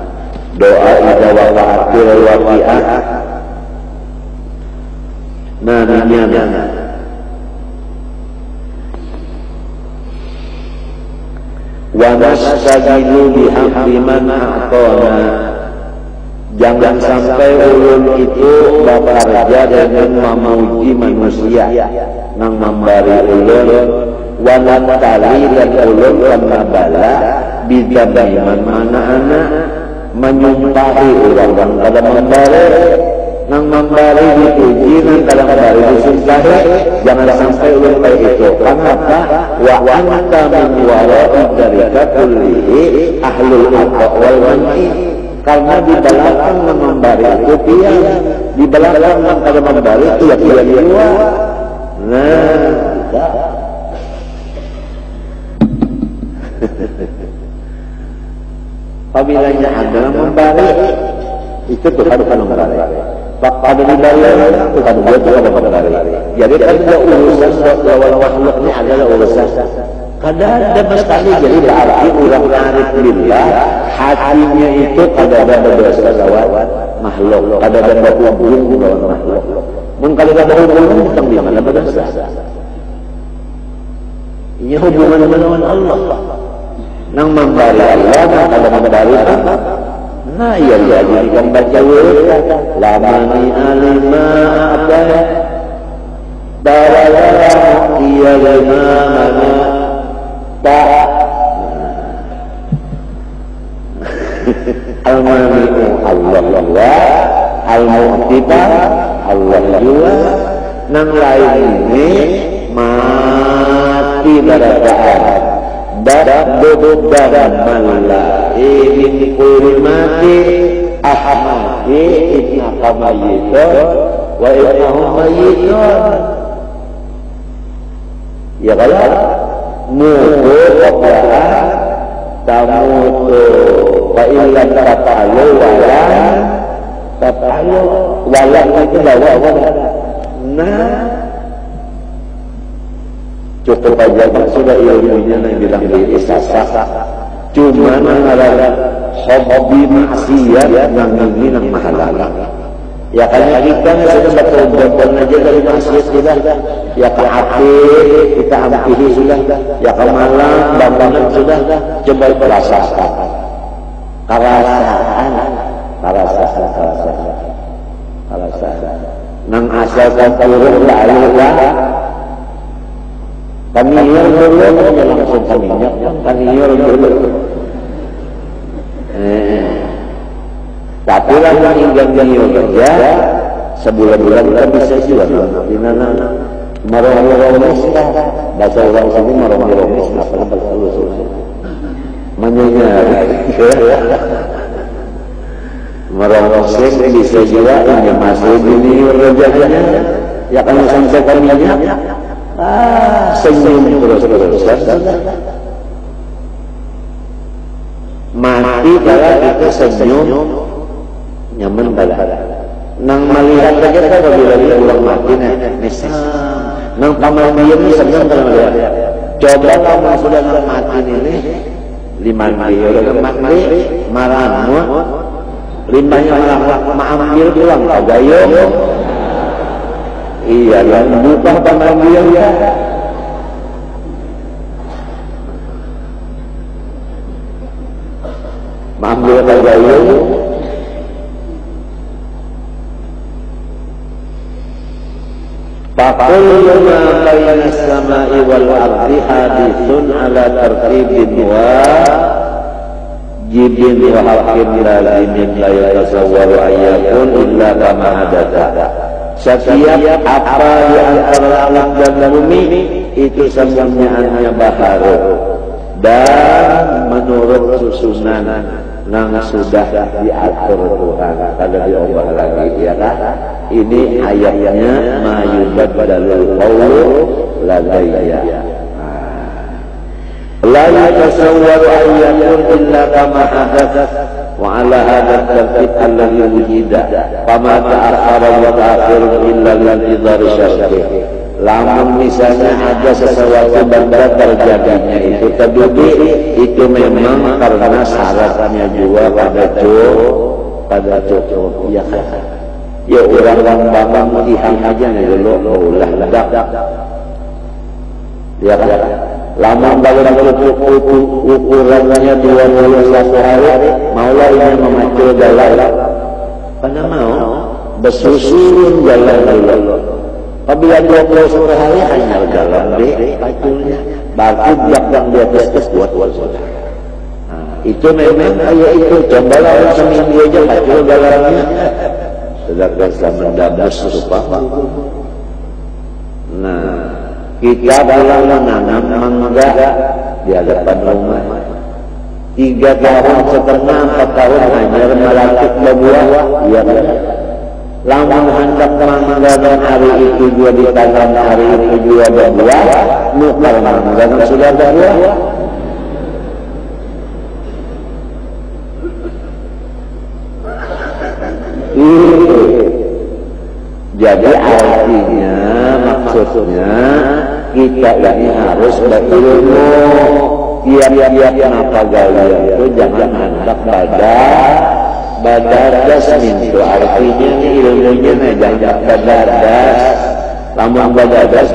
doa ijabah akhir waqi'ah. Nah, ini wa nastajilu bihamdi man a'tana. Jangan sampai ulun itu bekerja dengan memuji manusia nang membari ulun wa natali dan ulun karena bala bidamiman mana-mana menyumpahi orang kada membari nang membari dipuji nang kada membari disumpahi. Jangan sampai ulun kayak itu. Kenapa? Wa anta min wara'i dzalika kullihi ahlul aqwa wal man'i. Karena di belakang nang membari itu pian, di belakang nang kada membari itu ya pian dua. Nah, apabila adalah membari itu Tuhan membari. Pada dibalik Tuhan dia juga membari. Jadi kan urusan lawan makhluk ini adalah urusan. Kadang ada sekali jadi berarti orang arif billah hatinya itu kada ada berdosa lawan makhluk, kada ada berhubung lawan makhluk. Mun kada ada hubungan tentang di mana berdosa. Ini hubungan dengan Allah. Nang membari Allah, nang kada membari apa? Nah, iya jadi kan baca wirid lamani alima apa dawala iya lima mana tak al-mani'u Allah al-mu'tiba Allah juga nang lain ini mati barakaan dan malah ini kulmati ahmadi innaka mayyitun wa innahum mayyitun. Ya kalau mutu qabla tamutu fa illam taf'alu wala itu bawa. Nah, cukup aja kan sudah ilmunya yang bilang di isasah. Cuma ada hobi maksiat nang ini nang mahalala. Ya karena kita sudah betul-betul aja dari maksiat sudah. Ya ke hati kita ampihi sudah. Ya ke malam bangunan sudah. Coba rasakan. Karasaan. Nang asalkan turun lalu kami dulu aja langsung kami dulu. Tapi lah hingga kerja sebulan-bulan kita bisa juga di mana marong-marong bahasa orang sini marong-marong apa betul menyanyar marong bisa juga ini masih ini kerjanya ya kalau sampai kaminya senyum terus-terusan mati kalau kita senyum nyaman bala nang melihat saja kita apabila dia ulang mati misal nang pamandian ini senyum kalau melihat coba kamu sudah nang mati ini limandi udah mati marahmu limanya maambil pulang kagayong iya yang buka pamandian ya maambil kagayong Kullu ma bayna as-sama'i wal ardi hadithun ala tartibin wa jibin wa haqqin lazimin la yatasawwaru ayyakun illa kama hadatha. Setiap apa di antara alam dan bumi itu semuanya baharu dan menurut susunan nang sudah diatur Tuhan. Kalau diubah lagi ya kan? Ini ayatnya ma yubaddalul qawlu ladayya. La yatasawwaru ayyakun illa kama hadatha wa ala hadha at-tartib alladhi wujida fama ta'akhkhara muta'akhirun illa li-intidhari syartih. Lamun misalnya ada sesuatu benda terjadinya itu terdiri itu memang karena syaratnya juga pada cukup ya kan. Ya orang bangun iham aja nih dulu ulah ledak ya kan. Lamun dalam ukurannya 21 hari maulah ini memacu jalan karena mau bersusun jalan dulu. Apabila 21 hari hanya jalan paculnya berarti yang di atas buat saudara. Itu memang kayak itu. Cobalah orang seminggu aja pacul jalannya sedangkan selama mendadas supah. Nah, kita dalam menanam mangga di hadapan rumah 3 tahun setengah 4 tahun hanya melantik berbuah ya kan. Lamun hendak mangga dan hari itu juga ditanam hari itu juga berbuah nukar mangga sudah berbuah. Jadi artinya maksudnya kita ini harus berilmu. Tiap-tiap kenapa gaya itu jangan hendak badadas itu artinya ilmunya jangan badadas. Lamun badadas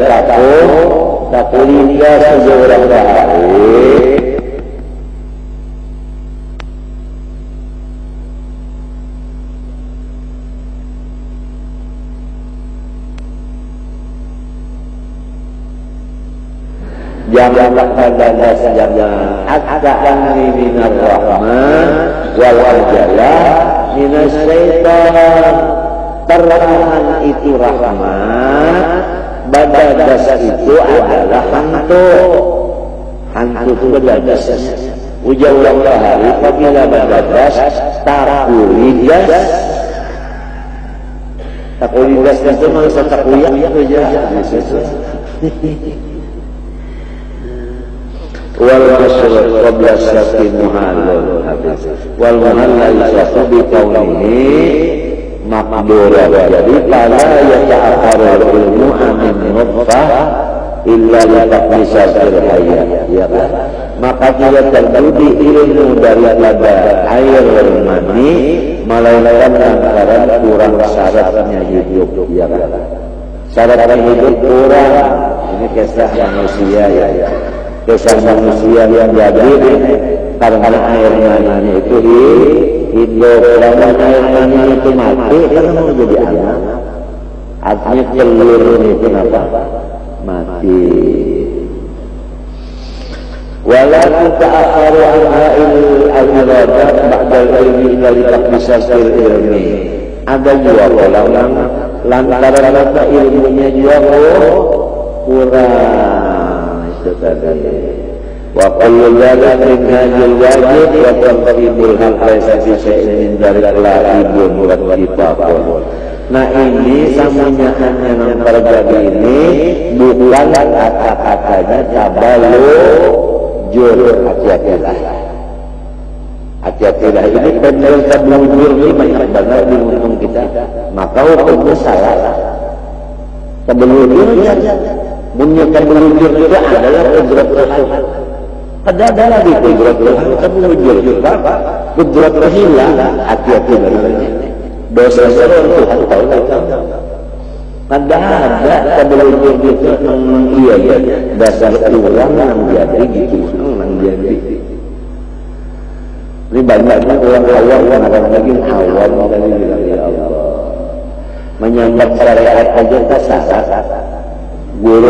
takut lindas seorang hari. Janganlah badadas jangan ada'ani minar rahman wal ajalah minas syaitan. Perlahan itu rahmat, badadas itu adalah hantu itu badadas. Ujung hari apabila badadas takulidas itu masa takuyak saja. Wal masyruq qabla syarti muhalul wal muhallal syarti bi kaunihi maqduran. Jadi fala yata'akhkharu ilmu amin nutfah illa li taqdisir hayat ya kan. Maka tidak terjadi ilmu daripada air mani melainkan lantaran kurang syaratnya hidup ya kan. Syarat hidup kurang. Ini kisah manusia ya. Kisah manusia yang jadi karena air mani itu hidup, karena air mani itu mati karena mau jadi anak. Artinya telur itu kenapa mati. Walaupun ta'akharu al-iradah ba'dal ilmi illa li taqdisir ilmi. Ada juga orang lantaran ilmunya juga kurang. Wa kullu dzalika min hadzal wajib wa tanqibul haqqa fi syai'in min dzalika la'ibun wa tifaqun. Nah ini samunyaannya yang terjadi ini bukan kata-katanya tabalujur hati-hatilah. Ini pemerintah belujur ini banyak banget di mumpung kita. Maka hukumnya salah. Tabelujur bunyikan belujur itu adalah kudrat Tuhan. Ada lagi kudrat Tuhan, tabelujur juga kudrat hilang. Hati-hati dari dosa Tuhan tahu. Ada tabelujur itu iya dasar orang yang jadi gitu yang jadi. Ini banyaknya orang awam yang ada lagi awam dari ya Allah. Menyambat syariat aja tak salah. Guru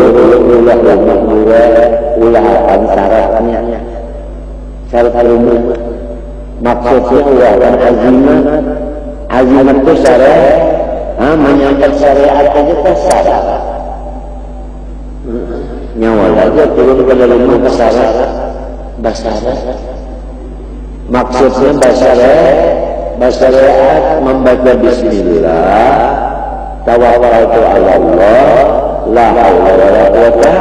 ulah syaratnya syarat ilmu maksudnya ulah azimat itu syariat menyangkut syariat aja tersyarat nyawa aja turun ke dalam bersyarat maksudnya bersyarat membaca bismillah tawakkaltu ala Allah la haula wala quwwata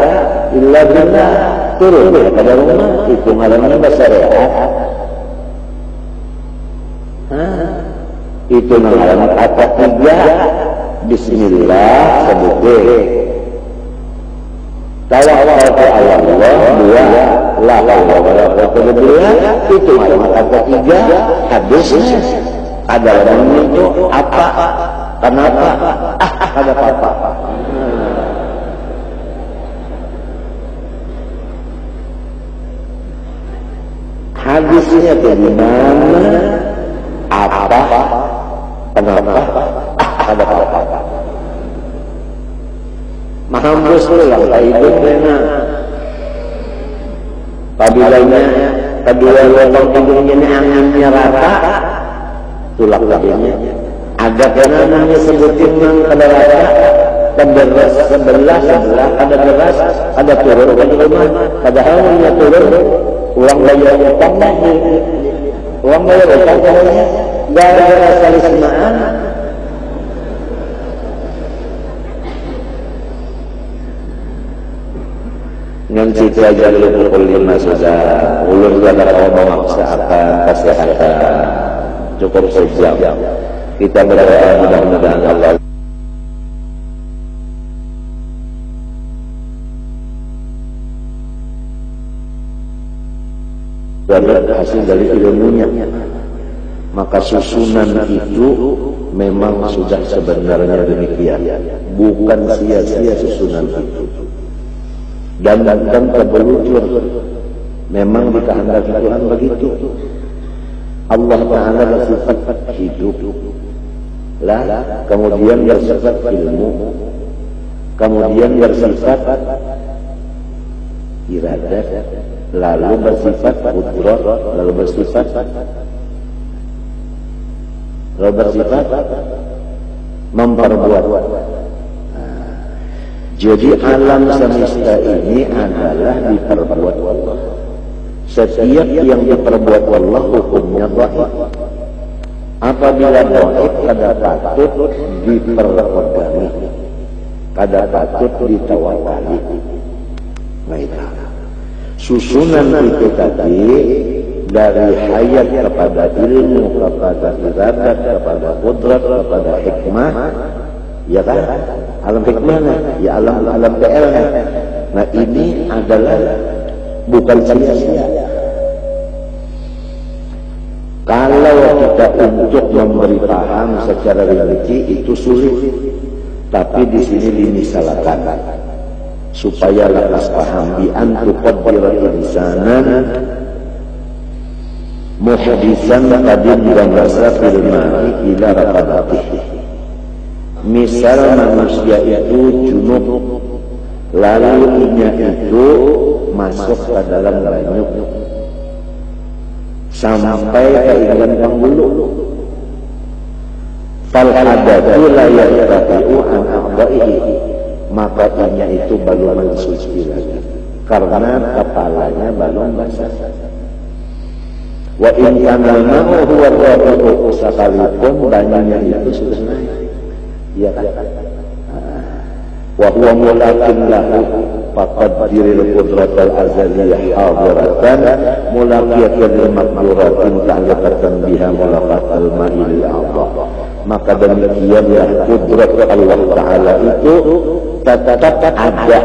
illa billah turun kepada rumah itu malamnya bersyarat Itu namanya kata tiga. Bismillah sebutin. Tawakkaltu ala Allah dua. La haula wala quwwata illa billah. Itu namanya kata tiga. Hadisnya adalah menunjuk apa, kenapa, ada apa. Hadisnya bagaimana, apa, kenapa, ada apa. Mahampus pulang, hidup enak. Apabila kedua lubang hidungnya ini angannya rata, tulang lahirnya ada namanya sebutin mang kada rata, keberas sebelah ada deras, ada turun ke rumah, padahal dia turun uang bayar utang lagi, uang bayar utang katanya gara-gara saling semaan. Dengan citra jalur lima sudah ulur dalam kau memaksakan kesehatan cukup sejam. Kita berdoa mudah-mudahan Allah dapat hasil dari ilmunya. Maka susunan itu memang sudah sebenarnya demikian, bukan sia-sia susunan itu. Dan terbelucur memang dikehendaki Tuhan begitu. Allah Ta'ala bersifat hidup lah, kemudian bersifat ilmu, kemudian bersifat iradah, lalu bersifat qudrah, lalu bersifat memperbuat. Jadi alam semesta ini adalah diperbuat Allah. Setiap yang diperbuat Allah hukumnya dhaif. Apabila dhaif kada patut diperpegangi, kada patut ditawakali. Baiklah. Susunan itu tadi dari hayat kepada ilmu, kepada iradat, kepada qudrat, kepada hikmah. Ya kan? Alam hikmahnya, ya alam PL-nya. Nah ini adalah bukan sia-sia. Kalau kita untuk memberi paham secara rinci itu sulit, tapi di sini dimisalkan supaya lekas paham. Bi antu qaddira insanan muhdisan qadim dan rasa fil ma'i ila raqabatihi. Misal manusia itu junub, lalu inya itu masuk ke dalam banyuk sampai ke ikan panggulu. Fal hadatu la yartafi'u an a'dha'ihi, maka inya itu belum mensuci lagi karena kepalanya belum basah. Wa in kana ma'u huwa rafi'u, sekalipun banyaknya itu sudah naik. Ya kan? Wa huwa mulakin lahu faqaddiril qudratal azaliyah hadiratan mulaqiyatan lil maqduratin ta'alluqatan biha mulaqatal ma'il a'dha. Maka demikianlah kudrat Allah Ta'ala itu tetap ada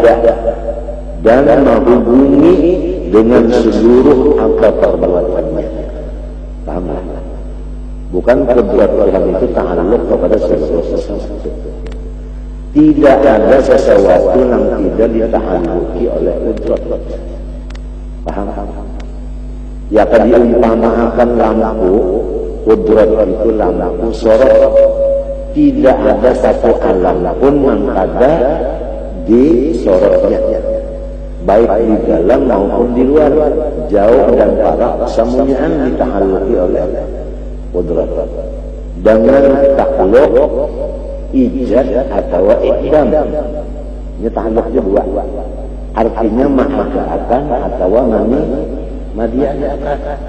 dan menghubungi dengan seluruh angka perbuatannya. Paham? Bukan kudrat Tuhan itu ta'alluq kepada sesuatu. Tidak ada sesuatu yang tidak dita'alluqi oleh kudrat. Paham? Ya kan diumpamakan lampu, kudrat itu lampu sorot. Tidak ada satu alam pun yang ada di sorotnya, baik di dalam maupun di luar, jauh dan parah, semuanya dita'alluqi oleh kudrat. Dengan takluk ijad atau ikdam, ini takluknya dua, artinya mengadakan atau meniadakan.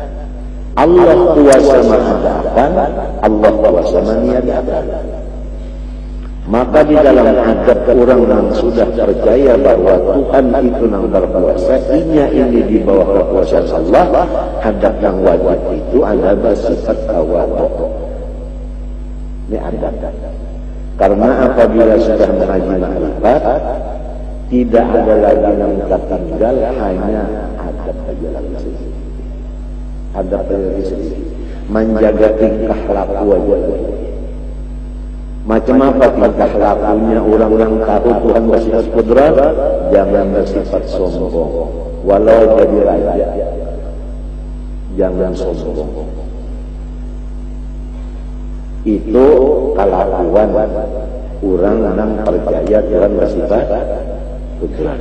Allah kuasa mengadakan, Allah kuasa meniadakan. Maka di dalam adab orang yang sudah percaya bahwa Tuhan itu yang berkuasa, inya ini di bawah kekuasaan Allah, adab yang wajib itu ada bersifat tawadhu. Ini adab. Karena apabila sudah mengaji makrifat, tidak ada lagi yang tertinggal, hanya adab saja lagi. Adab saja. Menjaga tingkah laku aja. Macam apa tingkah lakunya orang yang tahu Tuhan bersifat kudrat, jangan bersifat sombong. Walau jadi raja, jangan sombong. Itu kelakuan orang yang percaya Tuhan bersifat kudrat.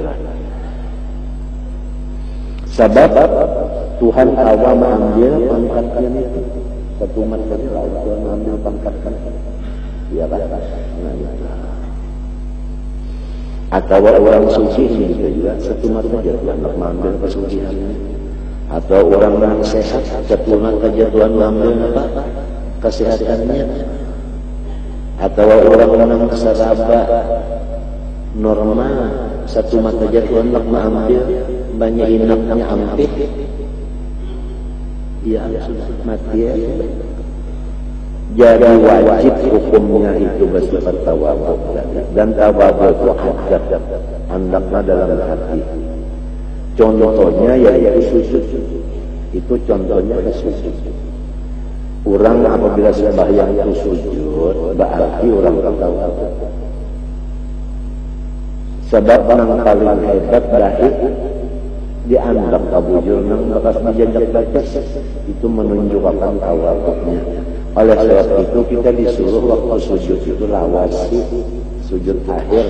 Sebab Tuhan tahu mengambil pangkatnya itu. Satu umat saja Tuhan mengambil pangkatnya. Ya kan? Atau orang suci ini juga satu mata saja Tuhan mengambil kesucian. Atau orang yang sehat satu mata saja Tuhan mengambil apa? Kesehatannya. Atau orang yang seraba normal satu mata saja Tuhan mengambil banyak inapnya ampih. Ya sudah mati ya. Jadi wajib hukumnya itu bersifat tawadhu, dan tawadhu itu adab hendaknya dalam hati. Contohnya yaitu sujud. Itu contohnya sujud. Orang apabila sembahyang itu sujud, berarti orang tawadhu. Sebab yang paling hebat dari dianggap kabujur yang bekas dijajak batas itu menunjukkan tawadhunya. Oleh sebab itu kita disuruh waktu sujud itu lawasi, sujud akhir.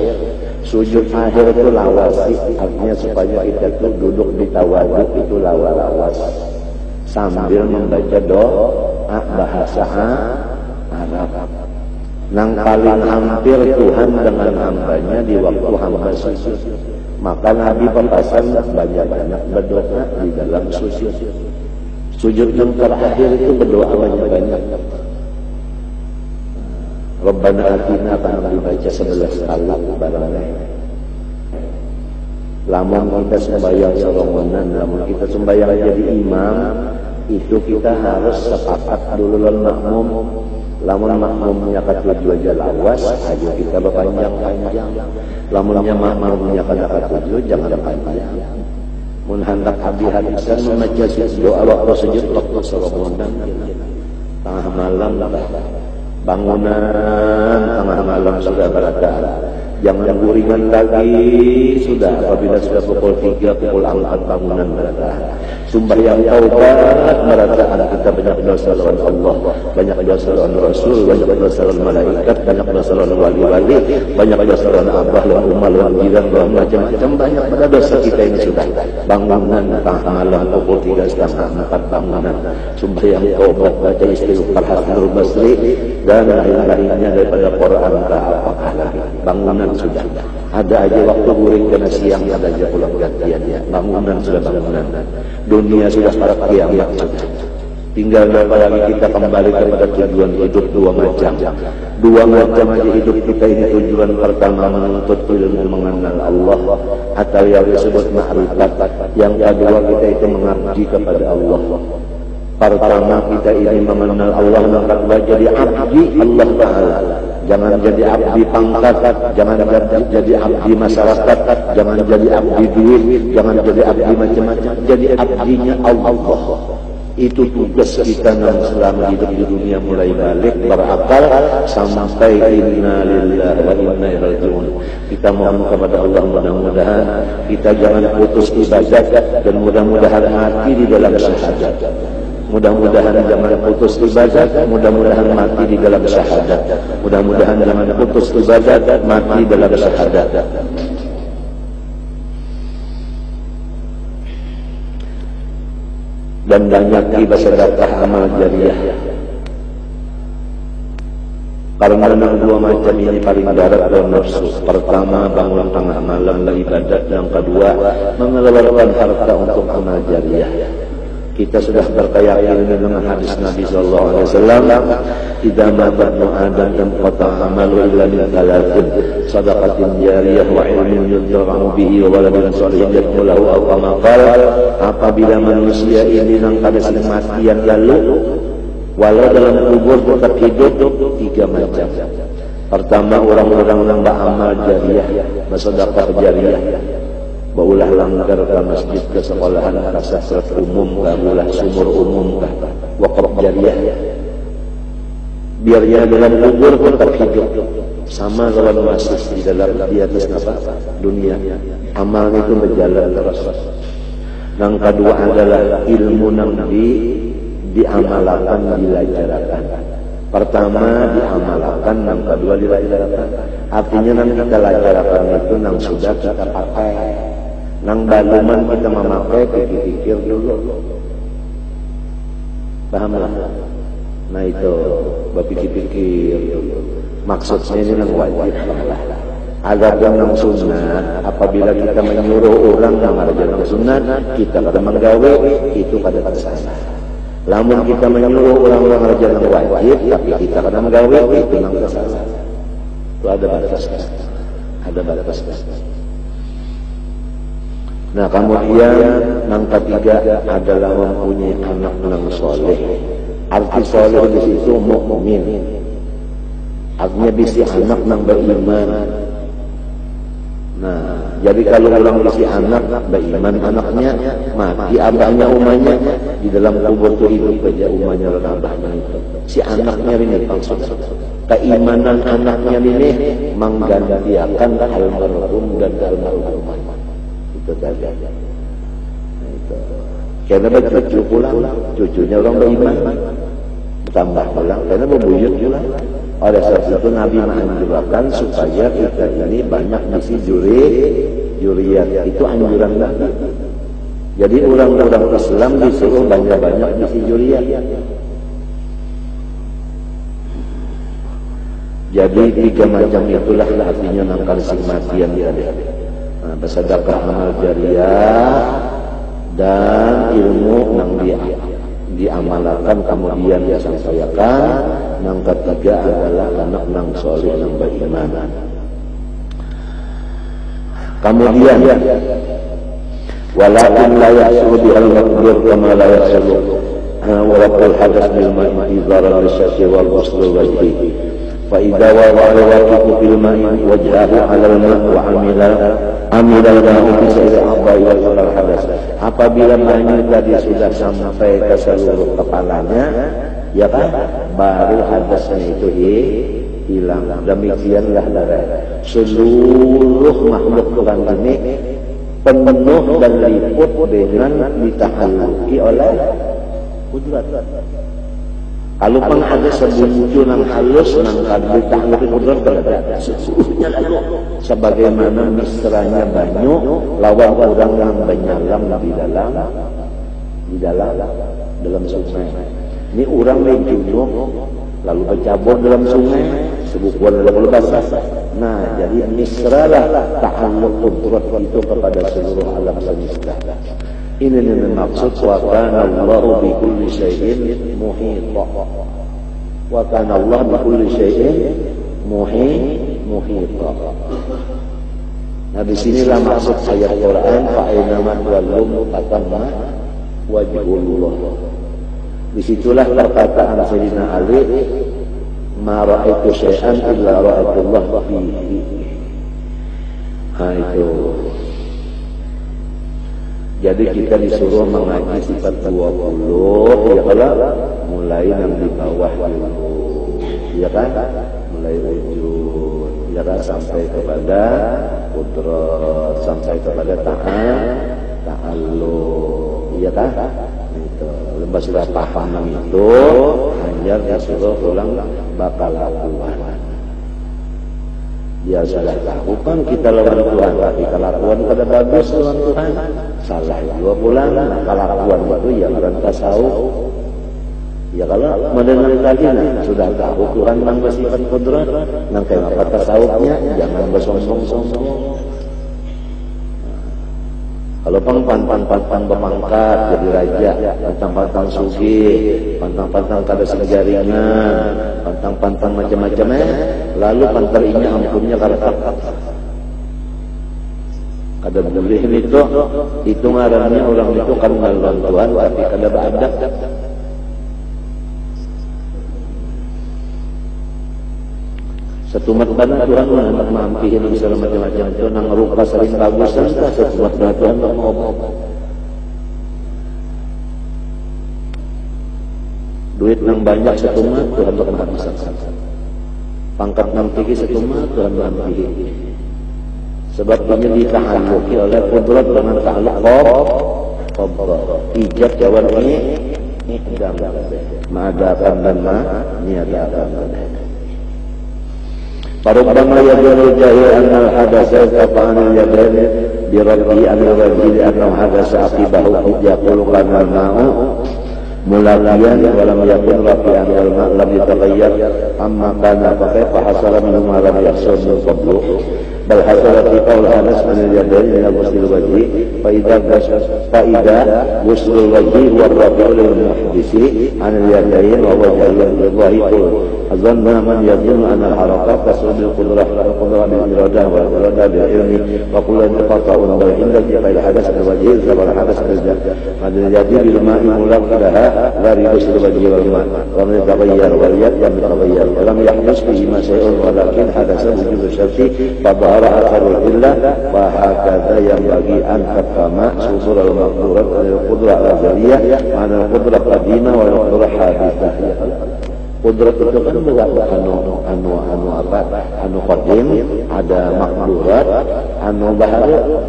Sujud akhir itu lawasi, artinya supaya kita tuh duduk di tawadhu itu lawas sambil membaca doa bahasa Arab. Nang paling hampir Tuhan dengan hambanya di waktu hamba sujud. Maka Nabi berpesan banyak-banyak berdoa di dalam sujud. Sujud yang terakhir itu berdoa banyak-banyak. Rabbana atina akan dibaca 11 kali barangnya. Lamun kita sembahyang serongonan, lamun kita sembahyang jadi imam, itu kita harus sepakat dulu lawan makmum. Lamun makmumnya ketujuh aja lawas, aja kita berpanjang-panjang. Lamunnya makmumnya kada ketujuh, jangan panjang. Mun hendak abdi hadisan membaca doa waktu sujud waktu serongonan tengah malam bangunan tengah malam sudah berada, jangan guringan lagi sudah apabila sudah pukul 3 pukul 4 bangunan berada. Sembahyang taubat merasaan kita banyak dosa lawan Allah, banyak dosa lawan Rasul, banyak dosa lawan malaikat, banyak dosa lawan wali-wali, banyak dosa lawan abah, lawan umah, lawan jiran, lawan macam-macam, banyak pada dosa kita ini sudah. Bangunan tengah malam pukul 3:30 4 bangunan, sembahyang taubat, baca istighfar Hasanul Basri dan lain-lainnya daripada Quran apakah lagi. Bangunan sudah. Ada aja waktu guring kena siang, ada aja pulang gantiannya. Bangunan sudah bangunan. Dunia sudah para kiamat sudah. Tinggal berapa lagi kita kembali kepada tujuan hidup dua macam. Dua macam aja hidup kita ini. Tujuan pertama menuntut ilmu mengenal Allah atau yang disebut ma'rifat. Yang kedua kita itu mengabdi kepada Allah. Pertama kita ini mengenal Allah, maka jadi abdi Allah Ta'ala. Jangan jadi abdi pangkat, jangan jadi abdi masyarakat, jangan jadi abdi duit, jangan jadi abdi macam-macam. Jadi abdinya Allah. Itu tugas kita selama hidup di dunia, mulai balik berakal sampai inna lillahi wa inna ilaihi raji'un. Kita mohon kepada Allah mudah-mudahan kita jangan putus ibadah dan mudah-mudahan mati di dalam syahadat. Mudah-mudahan jangan putus ibadah, mudah-mudahan mati di dalam syahadat. Mudah-mudahan jangan putus ibadah, mati dalam syahadat. Dan banyak bersedekah amal jariah. Karena dua macam ini paling darat dan nafsu. Pertama, bangun tengah malam beribadat. Yang kedua, mengeluarkan harta untuk amal jariah. Kita sudah berkeyakinan dengan hadis Nabi sallallahu alaihi wasallam, "Idza mata ibnu Adam inqata 'amalu illa min thalathin, shadaqatin jariyah wa 'ilmin yuntafa bihi wa waladin shalihin yad'u lahu aw kama qala." Apabila manusia ini nang pada kematian lalu, walau dalam kubur tetap hidup, 3 macam. Pertama, orang-orang yang beramal jariyah, bersedekah jariyah. Baulah langgar ke masjid, ke sekolahan, ke sasrat umum, ke ulah sumur umum, ke wakaf jariyah. Biarnya dalam kubur tetap hidup, sama lawan masih di dalam di atas dunia. Amal itu berjalan terus. Yang kedua adalah ilmu yang diamalkan, dilajarkan. Pertama diamalkan, yang kedua dilajarkan. Artinya nanti kita lajarkan itu yang sudah kita pakai. Nang baluman kita memakai, pikir-pikir dulu. Pahamlah? Nah itu, berpikir-pikir dulu. Maksudnya ini nang wajib lah. Adapun nang sunat, apabila kita menyuruh orang nang ada nang sunat, kita pada menggawe, itu pada tersalah. Lamun kita menyuruh orang nang ada nang wajib, tapi kita pada menggawe, itu nang tersalah. Itu ada batasnya. Ada batasnya. Nah kemudian yang ketiga adalah mempunyai anak yang soleh. Arti soleh di situ mukmin. Artinya bisa anak yang beriman. Nah jadi kalau orang bisa anak beriman, anaknya mati abahnya umahnya di dalam kubur itu hidup aja umahnya dan abahnya itu. Si anaknya ini maksud keimanan anaknya ini menggantikan almarhum dan almarhumah. Itu saja. Nah, itu. Karena bercucu pulang, cucunya orang beriman, tambah pulang, karena berbuyut juga. Oleh sebab itu Nabi menganjurkan supaya kita ini banyak misi juriyat. Itu anjuran Nabi. Jadi orang-orang Islam disuruh banyak-banyak misi juriyat. Jadi 3 macam itulah artinya nangkal kematian dia. Bersedekah amal jariyah dan ilmu yang diamalkan kemudian disampaikan. Yang ketiga adalah anak yang soleh yang beriman. Kemudian walakin la yahsulu bihal maqdir kama la yahsulu walaqul hadas bil ma'i idhara lisyati wal ghusl wajhi. فإذا وضع الواقف في الماء وجهه على الماء وعمل الماء في سائر الأعضاء والفقر الحدث. Apabila mani tadi sudah sampai ke seluruh kepalanya, ya kan, baru hadasnya itu hilang. Demikianlah darah seluruh makhluk Tuhan ini penuh dan liput dengan ditahalluki oleh kudrat. Kalau pun ada sebuncun yang halus, yang kadang tahluk kudrat berada sesungguhnya lalu sebagaimana misranya banyu lawan orang yang menyalam di dalam sungai. Ini orang yang junub lalu bercabur dalam sungai, sebukuan lalu basah. Nah, jadi misralah tahluk kudrat itu kepada seluruh alam semesta. Ini yang maksud wa kana Allahu bi kulli syai'in muhita. Wa kana Allah bi kulli syai'in muhita. Nah, di sinilah maksud ayat Quran fa aina ma tuwallu fatamma wajhullah. Disitulah perkataan Sayyidina Ali, ma ra'aitu syai'an illa ra'atullah fihi. Nah itu. Jadi kita disuruh mengaji sifat 20, ya kalau mulai yang di bawah dulu, ya kan, mulai wujud, ya kan, sampai kepada kudrat, sampai kepada ta'alluq, ya kan, itu. Lepas sudah paham itu, hanya disuruh ulang bakal lakukan. Dia sudah tahu kan kita lawan Tuhan, tapi kelakuan pada bagus lawan Tuhan salah juga pulang. Nah, kelakuan itu ya bukan tasawuf. Ya kalau mendengar lagi sudah tahu Tuhan yang bersifat kudrat, nang kayak apa tasawufnya jangan bersombong-sombong. Kalau pantang berpangkat jadi raja, pantang sugih, pantang kada sejaringan, pantang macam-macamnya, lalu pantarinya ampunnya kartak. Kada boleh itu ngarannya orang itu kan melawan Tuhan tapi kada beradab. Setumat bana Tuhan hendak mampihin segala macam-macam itu nang rupa sering bagusan ta setumat bana Tuhan ngomong. Duit nang banyak setumat Tuhan bakal habiskan. Pangkat nang tinggi setumat Tuhan mampihin. Sebab ini dita'alluqi oleh kudrat dengan ta'alluq ijab jawab ini ma'adakan dan ma'niadakan. Farubbama yadurul jahil annal hadasa tafa'anil yadain birabbi anil wajil annal hadasa aqibahu yaqulu kana ma'u mulaqiyan walam yakun rafi'an wal ma'lam yataghayyar amma kana fa hasala minhu ma lam yahsul min qablu bal hasala fi qawl hadas anil yadain min al-ghusl wajhi fa idza ghusl wajhi huwa rafi'u lil muhdisi anil yadain wa wajhun billahi أظن من يظن أن الحركات تصل بالقدرة بالإرادة والإرادة بالعلم وكل انتقاطع والعلة فإن حدث الوجه سبب حدث الرجال قد يجي بالماء ملاق لها لا يبس الوجه والماء ولم يتغير واليد لم يتغير ولم يحدث فيهما شيء ولكن حدث وجود الشرط فظهر أثر العلة وهكذا ينبغي أن تفهم صدور المقدورة القدرة الأزلية مع القدرة القديمة والقدرة الحادثة. Kudrat itu kan beberapa anu qadim, ada makdurat, anu baharu.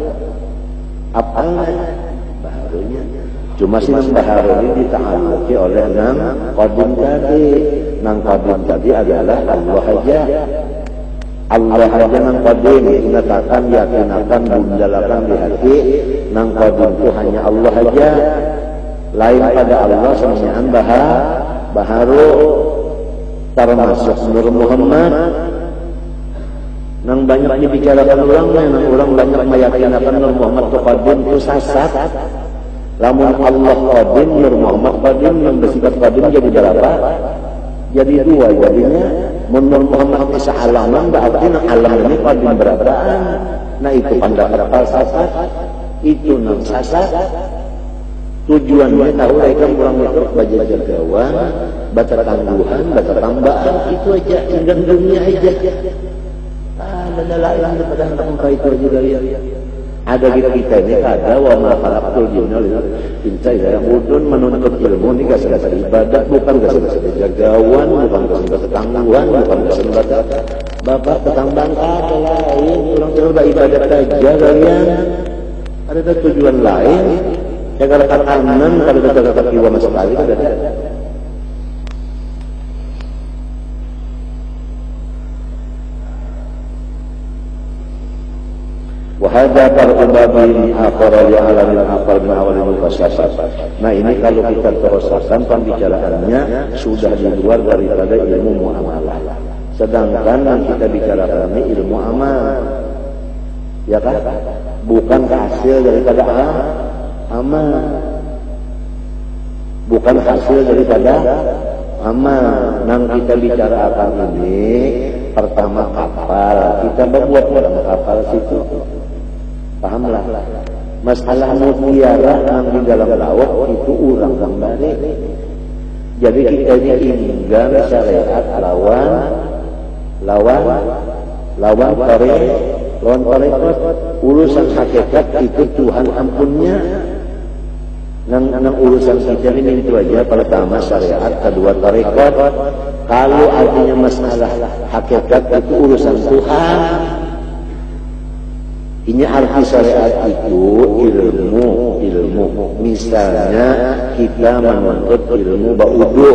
Apa baharunya? Cuma sih nang baharu ini dita'alluqi oleh nang qadim tadi. Nang qadim tadi adalah Allah aja. Allah aja nang qadim, ingatakan, yakinakan, bundalakan di hati. Nang qadim itu hanya Allah aja. Lain pada Allah semuanya baharu. Termasuk Nur Muhammad nang banyak dibicarakan nang orang banyak meyakinakan Nur Muhammad itu qadim itu sasat. Lamun Allah qadim, Nur Muhammad qadim, yang bersifat qadim jadi berapa? Jadi dua jadinya. Nur Muhammad bisa alaman berarti nang alam ini qadim berapaan? Nah itu pendapat falsafat itu nang sasat. Tujuannya tahu mereka kurang itu baca jagawan, baca tangguhan, baca tambahan, itu aja, tinggal dunia aja. Ada lain daripada hendak muka itu juga ya. Ada kita ini ada wa ma khalaqtul jinna wal insa illa liya'budun menuntut ilmu ini gasar ibadah bukan gasar jagawan, bukan gasar tangguhan, bukan gasar baca. Bapak petambang ada lain, kurang coba ibadah saja kalian. Ada tujuan lain. Ya kalau kanan, kalau kata kiwa masuk kali itu ada. Wahada perubabin akhara li alamin akal min awalil mukasyafat. Nah ini kalau kita terusakan pembicaraannya sudah di luar daripada ilmu muamalah. Sedangkan yang kita bicarakan ini ilmu amal, ya kan? Bukan hasil daripada amal, bukan hasil daripada amal. Nang kita bicara akan ini pertama kapal, kita berbuat dalam kapal situ, pahamlah. Masalah mutiara nang di dalam laut itu urang kembali. Jadi kita ini ingin syariat lawan tarekat. Urusan hakikat itu Tuhan ampunnya. Nang urusan kita ini itu aja. Pertama syariat, kedua tarekat. Kalau artinya masalah hakikat itu urusan Tuhan. Ini arti syariat itu ilmu. Misalnya kita menuntut ilmu ba'udu,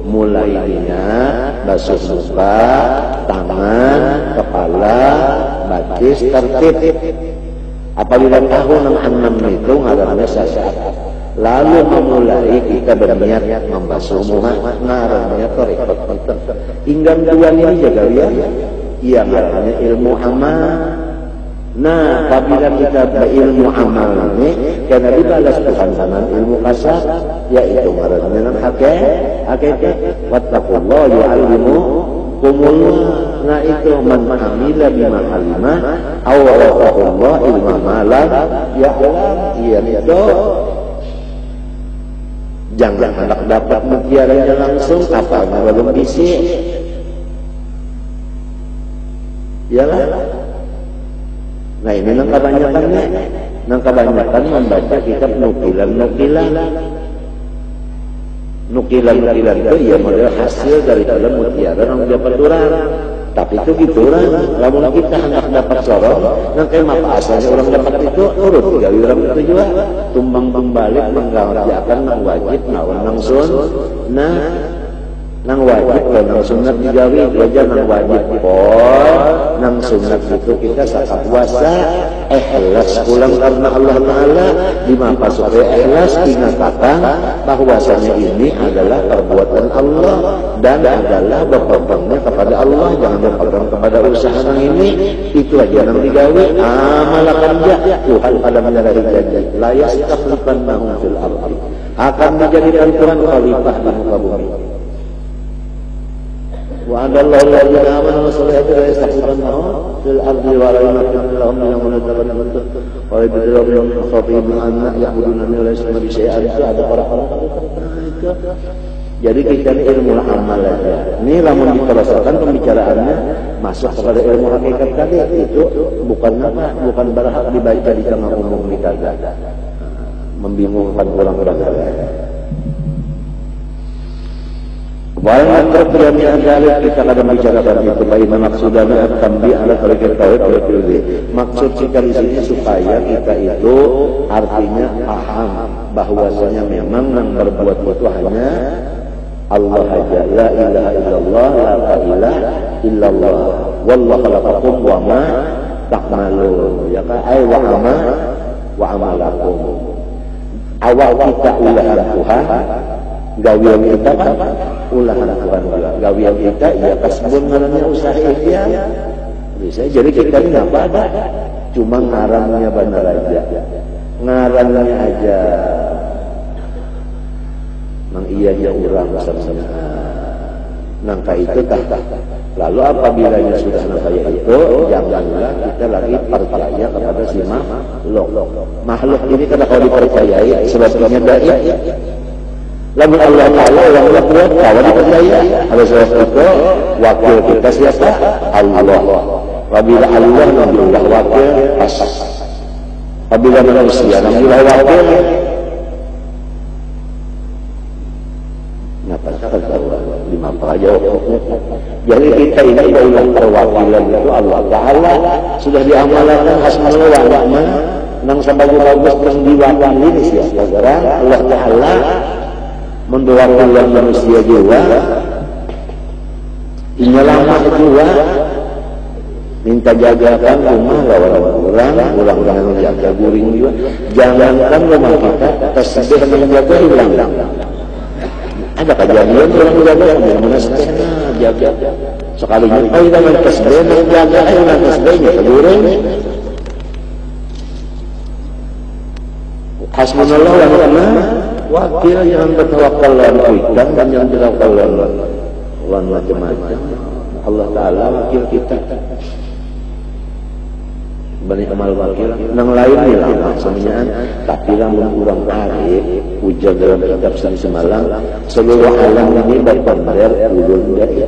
mulainya basuh muka, tangan, kepala, batis, tertib. Apabila tahu enam itu ngarannya syariat. Lalu memulai kita berniat membasuh muka, ngarannya tarekat. Hingga tuan ini jaga dia, ia ngarannya ilmu amal. Nah, apabila kita berilmu amal ini, karena dibalas Tuhan dengan ilmu kasar, yaitu ngaranna hakikat. Wattaqullah yu'allimukumullah. Nah itu man amila bima alima, awratahullah ilma malam ya'lam. Iya itu. Jangan hendak dapat mutiaranya langsung, apanya belum bisi. Yalah. Nah ini nang kebanyakan membaca kitab nukilan itu ya model hasil daripada mutiara yang dapat durang. Tapi itu gitulah, lamun kita hendak dapat sorong, nang kayak apa asalnya orang dapat itu urut gawe orang itu juga tumbang balik mengerjakan nang wajib nang sun. Nah nang wajib nang sunat digawe aja nang wajib nang sunat itu kita sakat puasa ikhlas pulang karena Allah Ta'ala dimana supaya ikhlas ingatan bahwasanya ini adalah perbuatan Allah dan adalah berpegang kepada Allah, jangan berpegang kepada usaha nang ini. Itu aja nang digawe amalakan dia Tuhan pada menyalahi janji la yastakhlifannahum fil ardi, akan menjadikan Tuhan khalifah di muka bumi. وعد الله الذين آمنوا والصالحات لا يستحقونهم في الأرض ولا يمكن لهم من أمر ويبدلهم من خطيب أن يعبدون من لا يسمى بشيئا. Itu ada orang-orang itu. Jadi kita ini ilmu amal aja. Ini lamun diteruskan pembicaraannya masuk kepada ilmu hakikat tadi, itu bukan berhak dibaca di tengah umum kita. Membingungkan orang-orang lain. Walau terjadi adalah kita kadang bicarakan itu baik maksudnya tambih ala tarikat tauhid oleh pilih. Maksud sekali sini supaya kita itu artinya paham bahwasanya memang yang berbuat itu hanya Allah aja. La ilaha illallah, la ilaha illallah. Wallahu khalaqakum wa ma ta'malun. Ya kan? Ai wa amalakum. Awal kita ulahan Tuhan, gawian kita kan ulahan Tuhan juga. Gawian kita ya kasbun ngarannya usaha ikhtiar. Bisa jadi kita ini apa ada, cuma ngarannya benar aja. Ngarannya aja. Nang iya urang sama. Nangka itu tak. Lalu apabila sudah nangka itu, janganlah kita lagi percaya kepada si makhluk. Makhluk ini karena kalau dipercayai sebabnya dai. Lalu Allah Ta'ala yang kuat, kawan dipercaya. Oleh sebab itu, wakil kita siapa? Allah. Apabila Allah yang jumlah wakil, pas. Apabila manusia yang jumlah wakil, kenapa lima aja? Jadi kita ini adalah perwakilan itu Allah Ta'ala sudah diamalkan hasbunallah wa ni'mal nang sabagu bagus nang diwakili ini siapa? Allah Ta'ala mendoakan manusia juga, inyalama juga, minta jagakan rumah orang yang jaga guring juga. Jangankan rumah kita, tasbih menjaga hilang. Ada kejadian orang jaga, mana jaga. Sekalinya, kita main tasbih menjaga, main tasbihnya guring. Hasbunallah wa ni'mal wakil, jangan bertawakal lawan ikan dan jangan bertawakal lawan macam-macam. Allah Ta'ala wakil kita. Bani amal wakil nang lain ni lah maksudnya, tapi lamun urang arif ujar dalam kitab Sani Semalang seluruh alam ini berponder ulun dai.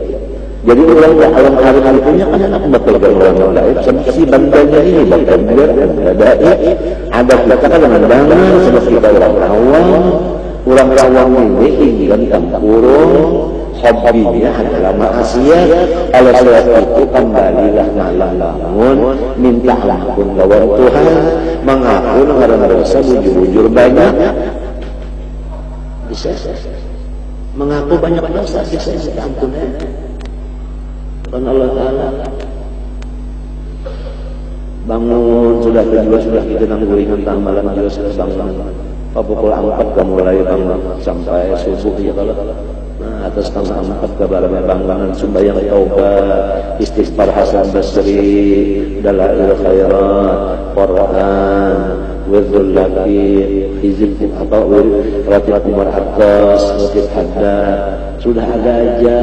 Jadi orang alam arif punya kan anak berpegang orang lain si bandanya ini berpender dai. Ada kita kan dengan dangan sebab kita orang awam ini ingin tempurung hobinya adalah maksiat. Oleh sebab itu kembalilah malam bangun minta ampun lawan Tuhan, mengaku dengan dosa bujur-bujur banyak, bisa mengaku banyak dosa, bisa minta ampun kan Allah Ta'ala. Bangun sudah kedua sudah kita nangguringan tamalan juga sudah bangun pukul 4 mulai bangun sampai subuh ya kalau atas nama angkat kabarnya bangunan sembahyang taubat, istighfar Hasan Basri, dalail khairat, Quran, wirdul latif, hizib atau ratib umar atas, ratib haddad, sudah ada aja,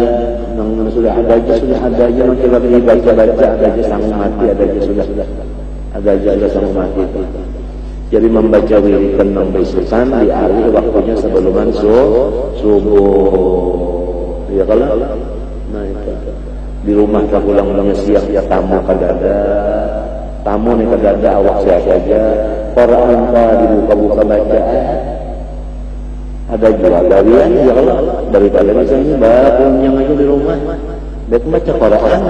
sudah ada aja, nanti lagi baca ada aja sanggup mati, ada aja sanggup mati. Jadi membaca wiridan membesukan di hari waktunya sebelum subuh. Ya kalau nah itu di rumah tak pulang-pulangnya siang ya tamu nih kadada awak saya saja. Quran dibuka-buka baca. Ada juga galian ya kalau daripada misalnya baru yang aja di rumah baik baca Quran.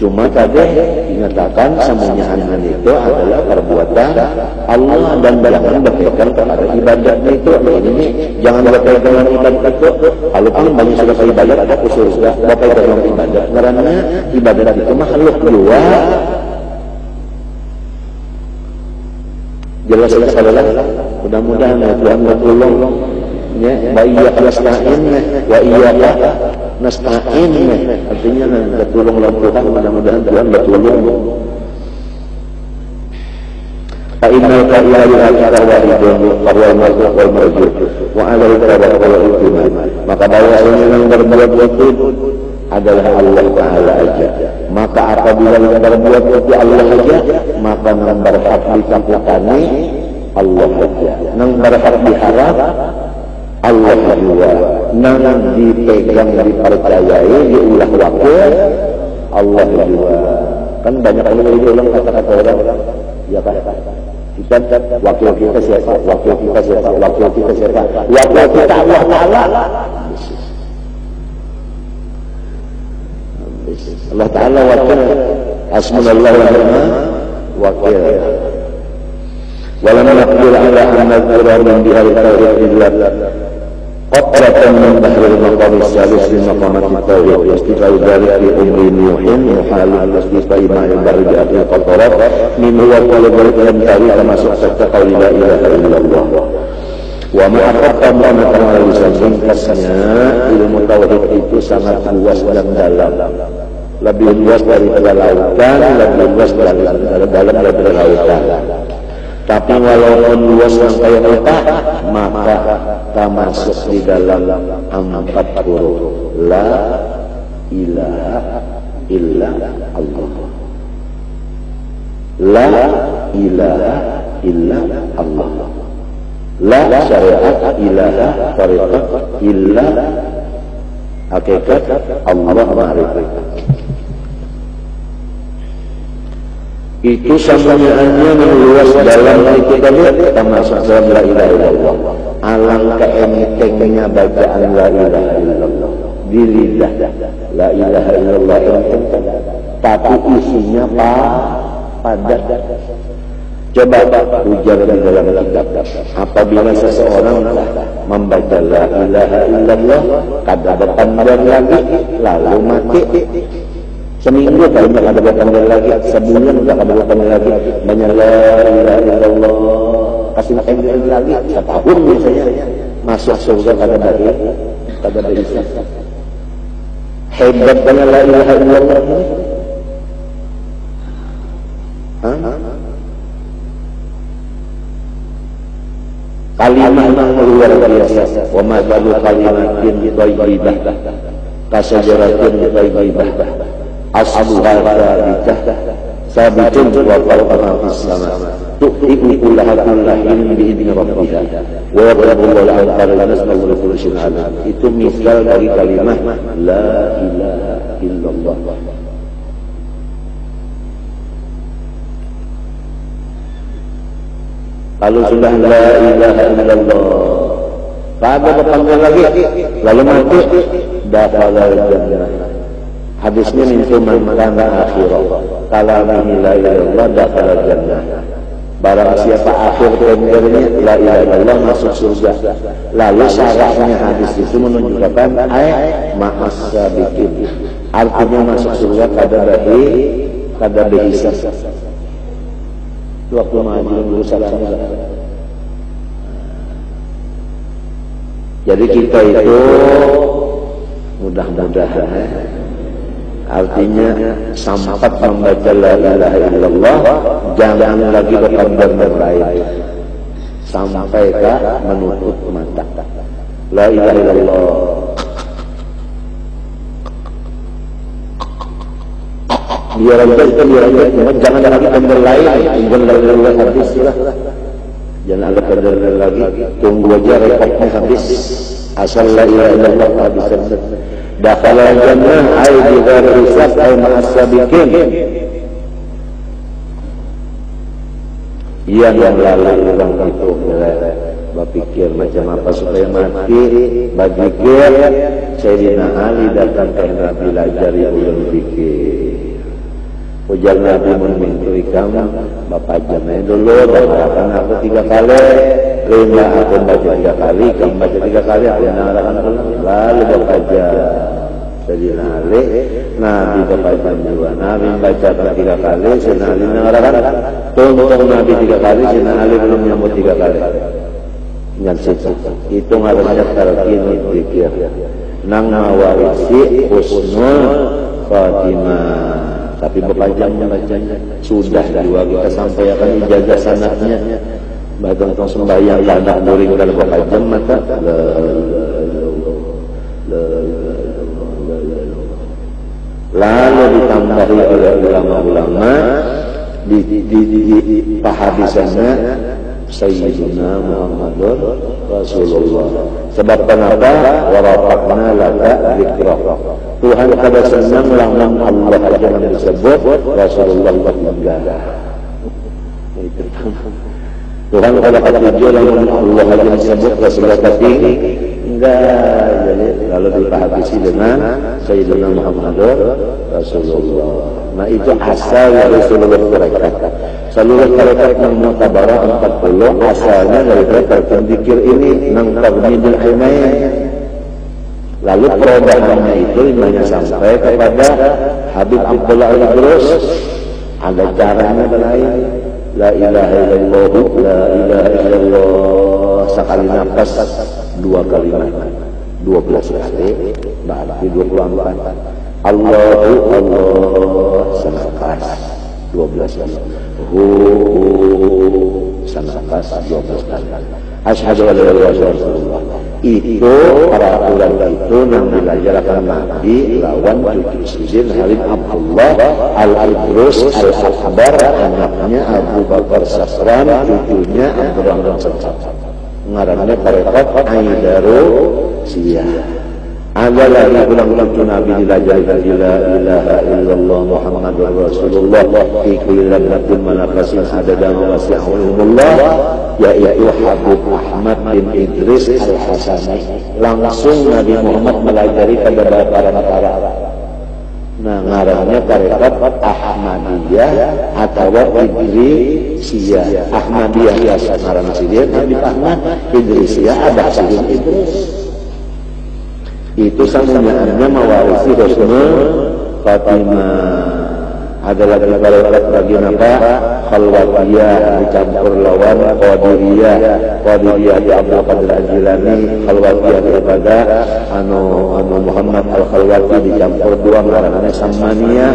Cuma tadi dinyatakan semuanya itu adalah perbuatan Allah dan jangan berkaitan kepada ibadat itu. Ini jangan berkaitan dengan ibadat itu. Walaupun banyak sudah ibadat ada usul sudah berkaitan dengan ibadat. Karena ibadat itu makhluk dua. Jelas salah. Mudah-mudahan Tuhan bertolong. Ya, wa iyyaka nasta'in wa iyyaka nasta'in, artinya bertolong Tuhan, mudah-mudahan Tuhan bertolong. Fa innal qa'ila waridun wal marju wa 'alaika wal iman. Maka bahwasanya yang berbuat itu adalah Allah Ta'ala aja. Maka apabila yang berbuat itu Allah aja, maka yang berhak ditakutani Allah aja. Yang berhak diharap Allah juga, nang dipegang, dipercayai, diulah wakil Allah juga. Kan banyak orang diulang kata-kata orang, ya kan? Kita wakil kita siapa? Wakil kita siapa? Wakil kita siapa? Wakil kita Allah Ta'ala. Allah Ta'ala wakil. Hasbunallahu wa ni'mal wakil. Walam naqdir ala an nadhkura min bihari tauhid illa qatratan min bahril maqam as-salis min maqamat at-tauhid istiqal dari umri nuhin muhalul istiqai ma'il bahri bi atil qatarat min huwa kullu barin tari termasuk serta qauli la ilaha illallah wa ma aqam ana ta'ala lisan kasnya ilmu tauhid itu sangat luas dan dalam, lebih luas daripada lautan, lebih luas daripada dalam daripada lautan. Tapi walaupun luas sampai otak, maka termasuk di dalam 40 la ilaha illa Allah. La ilaha illa Allah. La syariat ilaha tariqat illa hakikat Allah ma'rifat. Itu samaannya meluas dalam itu tadi termasuk dalam la ilaha illallah. Alangkah entengnya bacaan la ilaha illallah di lidah. La ilaha illallah enteng, tapi isinya padat. Coba ujar di dalam kitab. Apabila seseorang membaca la ilaha illallah kada bertambah lagi lalu mati. Seminggu kalau ada bertambah lagi, sebulan sudah ada bertambah lagi, banyak la ilaha illallah, kasih makan lagi, setahun misalnya masuk surga kada bisa. Hebat banget la ilaha illallah ini. Kalimat yang luar biasa. Wa ma balu kalimatin thayyibah kasajaratin thayyibah asluha sabitun wa fawqa fis sama tu'ti kullaha kullahin bi idni rabbiha wa yadhhabu al-anfal nasbu kulli shay'in alim. Itu misal dari kalimat la ilaha illallah. Kalau sudah la ilaha illallah pada bertambah lagi lalu mati dakhala jannah. Hadisnya itu man kana akhirah kalamihi la ilaha illallah dakhala jannah. Barang siapa akhir tendernya la ilaha illallah masuk surga. Lalu syaratnya hadis itu menunjukkan ma'as sabiqin, artinya masuk surga kada berhisab. Waktu majulah dulu salahnya. Jadi kita itu mudah-mudahan artinya sampat membaca la ilaha illallah, jangan lagi berkandang yang lain sampai menutup mata. La ilaha illallah, biar aja, jangan lagi kandang lain, benar-benar habis lah. Jangan ada kandang lagi, tunggu aja rekodnya habis. Asal la ilaha illallah habisan. Dakhala jannah ay bi ghairi hisab ay ma'as sabiqin. Yang lalu orang itu berpikir macam apa supaya mati, berpikir Sayyidina Ali datang ke Nabi lajari ulun fikir. Ujar Nabi memintui kamu bapak jamnya dulu, bapak aku 3 kali, lima aku baca 3 kali, kamu baca 3 kali, aku yang ngarahkan lalu bapak jam. Sayyidina Ali, Nabi bapak jam juga, Nabi baca 3 kali, Sayyidina Ali ngarahkan, tunggu Nabi 3 kali, Sayyidina Ali belum nyambut 3 kali. Ingat situ, itu ngarahnya terkini pikir, nang mawarisi husnul khatimah. Tapi berpanjang bacanya sudah dua kita sampaikan ijazah sanadnya. Bahkan tentang sembahyang tak boring kalau berpanjang maka lalu ditambahi oleh ulama-ulama di pahadisannya Sayyidina Muhammadur Rasulullah. Sebab kenapa? Warafaqna laka dzikrah. Tuhan kada senang lamun Allah aja yang disebut, Rasulullah enggak. Itu. Tuhan kada katuju lamun Allah aja disebut, Rasulullah enggak. Jadi lalu dipahami dengan Sayyidina Muhammadur Rasulullah. Nah itu asal dari seluruh mereka. Seluruh tarekat yang mutabarah 40 asalnya dari tarekat zikir ini nang tabnidul aimain. Lalu perubahannya itu hanya sampai kepada Habib Abdullah Al-Idrus. Ada caranya lain. La ilaha illallah, la ilaha illallah sekali nafas 2 kalimat, 12 kali, berarti 24. Allahu Allah senapas 12 kali. Hu senapas 12 kali. Asyhadu an la ilaha illallah. Itu peraturan itu yang dilajarkan Nabi lawan cucu Sidin Halim Abdullah Al-Idrus Al-Akbar, anaknya Abu Bakar Sakran, cucunya Abdurrahman Sakran. Ngarannya tarekat Aidaru Siyah. Ada lagi ulang-ulang Nabi dilajari la ilaha illallah Muhammadur Rasulullah fi kulli lamhatin manakasin adada wasi'ulumullah, yaitu Habib Ahmad bin Idris Al-Hasani. Langsung Nabi Muhammad melajari pada para. Nah ngarannya tarekat Ahmadiyah atau Idrisiyah. Ahmadiyah biasa ngaran Sidin Habib Ahmad, Idrisiyah ada Sidin Idris. Itu sangunya mewarisi husnul khatimah. Ada lagi tarekat lagi apa? Khalwatiyah dicampur lawan Qadiriyah. Qadiriyah di Abdul Qadir Al-Jilani, Khalwatiyah daripada anu Muhammad Al-Khalwati dicampur 2 ngarannya Samaniyah.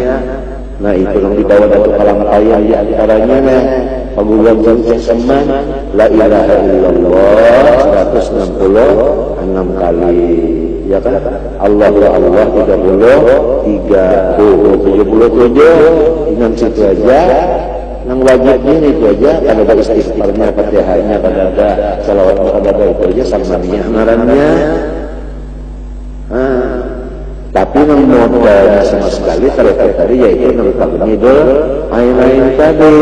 Nah itu yang dibawa dari kalang kaya di antaranya pagulan sampai seman la ilaha illallah 166 kali. Ya kan? Allah 33 77 dengan situ aja. Yang wajibnya itu aja, kada ada istighfarnya, Fatihahnya, kada ada salawat, kada ada itu aja Samaniyah ngarannya. Tapi yang modalnya sama sekali tarekat tadi yaitu Nurul Ain tadi.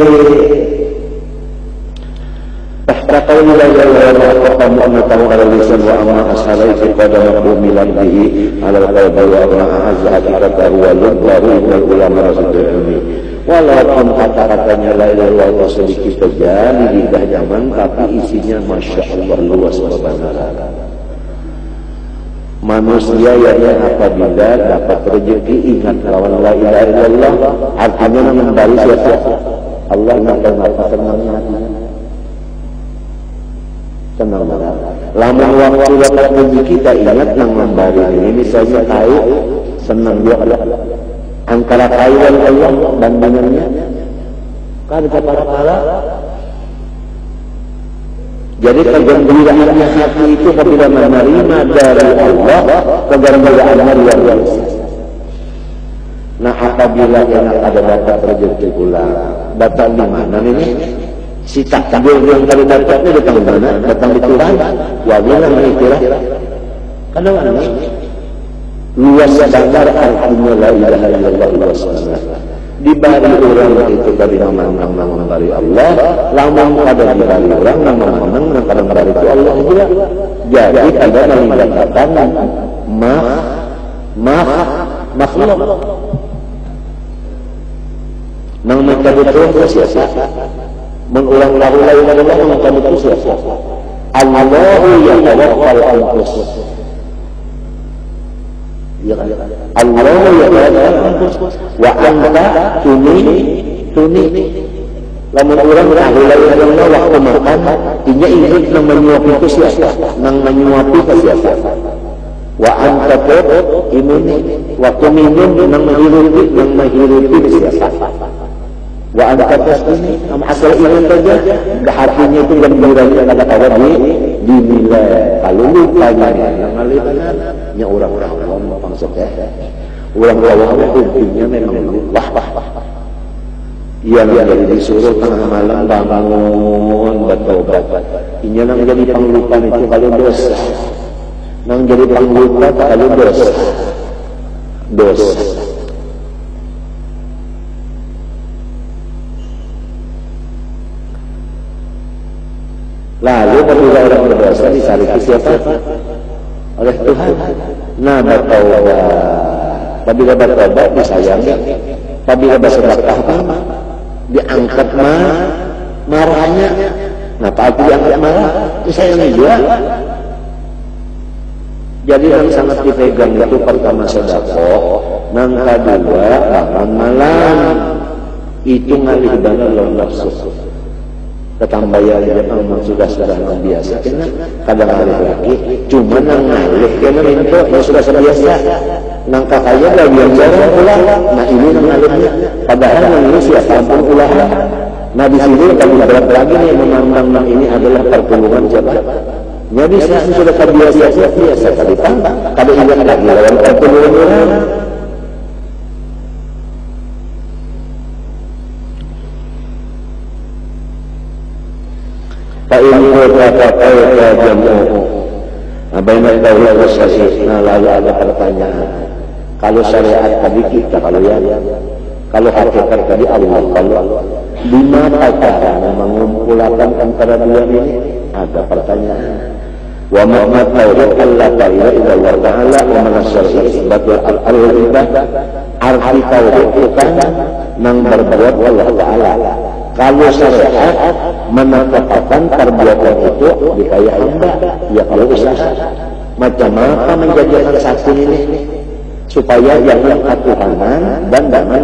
Taqawli la ilaha illallah qamu annahu ala lisan wa amma asalaiti qada maqumi bihi ala al-qalbi wa a'azza hakikatahu wa lubbahu min ulama rasul ilmi. Walaupun kata-katanya la ilaha illallah sedikit saja di lidah zaman, tapi isinya masya Allah luas kebenaran. Manusia yang apabila dapat rezeki ingat lawan la ilaha illallah, artinya memberi siapa? Allah nak senangnya hatinya. tenang benar. Lamun waktu dapat rezeki kita ingat nang membari ini misalnya tahu senang dia ada antara kayu dan Allah bandingannya kan para pahala. Jadi kegembiraannya hati itu apabila menerima dari Allah, kegembiraannya luar biasa. Nah apabila enak ada dapat rezeki pula, dapat di mana ini? Si takbir yang kali dapatnya datang mana? Datang di Tuhan. Wabilah mengikirah. Kadang-kadang luas sadar artinya la ilaha illallah luas sadar. Dibari orang itu dari nama dari Allah, lamun ada dibari orang nama kadang dari itu Allah juga. Jadi ada melibatkan makhluk. Nang mereka betul siapa? Mengulang la ilaha illallah mereka betul siapa? Allahu yatawaffal anfus. Ya kan? Allah yatawaffal anfus wa anta tuni. Lamun urang la ilaha illallah waktu makan, inya ingat nang menyuapi itu siapa? Nang menyuapi itu siapa? Wa anta imuni waktu minum nang menghirupi siapa? Wa anta ini asal iman saja hatinya itu gembira kata kawan dinilai kalau lupanya yang alihnya nya orang-orang Allah maksudnya orang-orang hukumnya memang wah yang disuruh tengah malam bangun bertobat inya nang jadi panglupa itu kalau dosa nang jadi panglupa kalau dosa lalu apabila orang berdosa disaliti siapa? Oleh Tuhan. Nah bertaubat. Apabila bertaubat disayangi. Apabila bersedekah diangkat marahnya. Nah Pak diangkat marah disayangi juga. Jadi yang sangat dipegang itu pertama sedekah, nang kedua makan malam. Itu ngalih dana lawan nafsu. Tetambaya dia memang sudah biasa kena kadang lagi cuma nang ngalih kena minta ya sudah biasa nang kakaya dah biar jarang ulah nah ini nang ngalihnya padahal yang ini siapa pun ulah nah di sini kalau berat lagi nih memandang nang ini adalah pertolongan siapa ya bisa sudah biasa kali tambah kada ingat lagi lawan pertolongan orang. Ini kata jamu. Abainya tauhid wasahih. Nah lalu ada pertanyaan. Kalau syariat tadi kita kalau hakikat tadi Allah kalau lima cara mengumpulkan antara dua ini ada pertanyaan. Wa makna tauhid Allah ta'ala illallah ta'ala wa mana syariat sebagai al-ibadah. Arti tauhid itu nang berbuat Allah ta'ala. Kalau syariat menetapkan perbuatan itu dikaya hamba, ya kalau usaha macam apa menjadikan satu ini supaya jangan ketuhanan dan jangan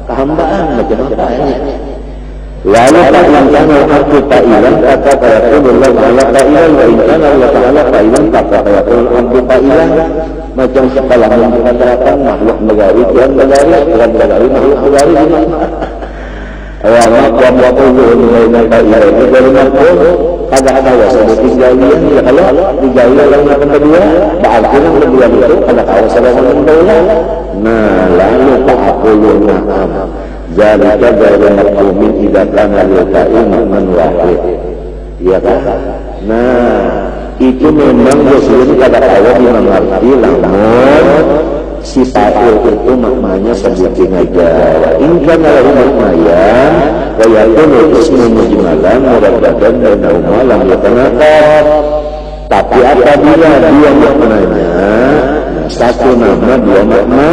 kehambaan macam apa ini. Lalu ta'ala al-ardu ta'ilan kata ta'ala Allah ta'ilan wa inkan Allah ta'ala ta'ilan kata al-ardu ta'ilan macam sekolah yang dikatakan makhluk negari Tuhan negari makhluk negari awalnya waktu mulai ini dari makhluk kada wasal digalian ya kalau digalian yang kedua berarti yang kedua itu kada wasal yang kedua nah lalu ta'aqulu na'am zalika dari maklumin idza kana lilqa'im man wahid ya kan nah itu memang muslim kada tahu dimengerti lamun si fa'il itu maknanya sedikit aja ingkan lahu maknayan wa yakunu ismu mujmalan muraddadan dan malam yatanaqab tapi apabila dia maknanya satu nama dua makna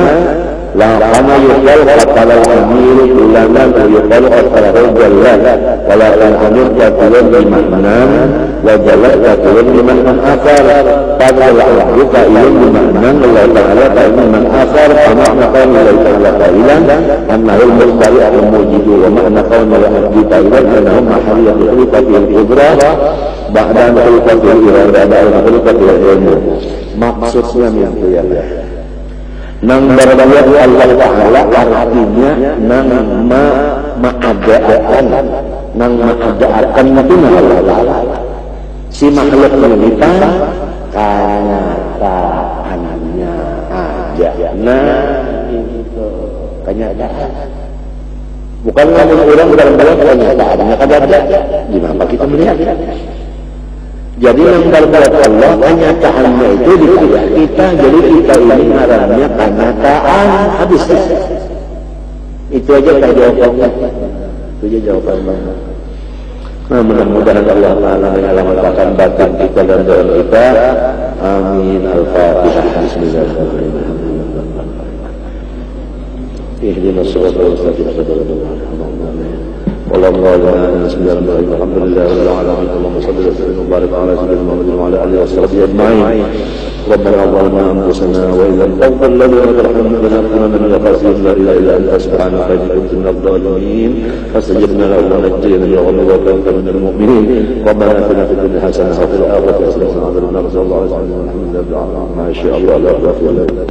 la kana yuqal qala al-amir ulama yuqal qala rajulun wala al-amir yaqulun bi maknan wa jalal yaqulun bi maknan akhar pada Allah yuqal bi maknan Allah ta'ala bi maknan akhar kama maqam Allah ta'ala qailan annahu al-mustari al-mujid wa makna qawl al-abdi ta'ala annahu mahall al-khaliqati al-kubra ba'da khulqatil iradah ba'da khulqatil ilmu. Maksudnya itu ya. Nang berbuat Allah Ta'ala artinya nang ma'ada'akan. Nang ma'ada'akan itu Allah Ta'ala. Si makhluk kita kenyataannya aja. Nah itu kenyataan. Bukan ngomong orang dalam kenyataannya ada. Gimana kita melihat? Jadi yang berbuat Allah kenyataannya itu dilihat kita. Jadi kita ini ngarannya kenyataan. Habis. Itu aja jawabannya. Itu aja jawabannya. Nah, mudah-mudahan Allah Ta'ala menyelamatkan batin kita dan doa kita. Amin. Al-Fatihah. Bismillahirrahmanirrahim. Ihdinas siratal mustaqim. Bismillahirrahmanirrahim. Alhamdulillahirabbil alamin. Allahumma shalli wa sallim wa barik ala sayyidina Muhammadin wa ala alihi wa sahbihi ajma'in. ربنا ظلمنا انفسنا وان لم تغفر لنا وترحمنا لنكونن من الخاسرين لا اله الا انت سبحانك اني كنت من الظالمين فاستجبنا له ونجينا من الغم وكنت من المؤمنين ربنا اتنا في الدنيا حسنه وفي الاخره حسنه وقنا عذاب النار صلى الله عليه وسلم الحمد لله رب العالمين ما شاء الله لا قوه الا بالله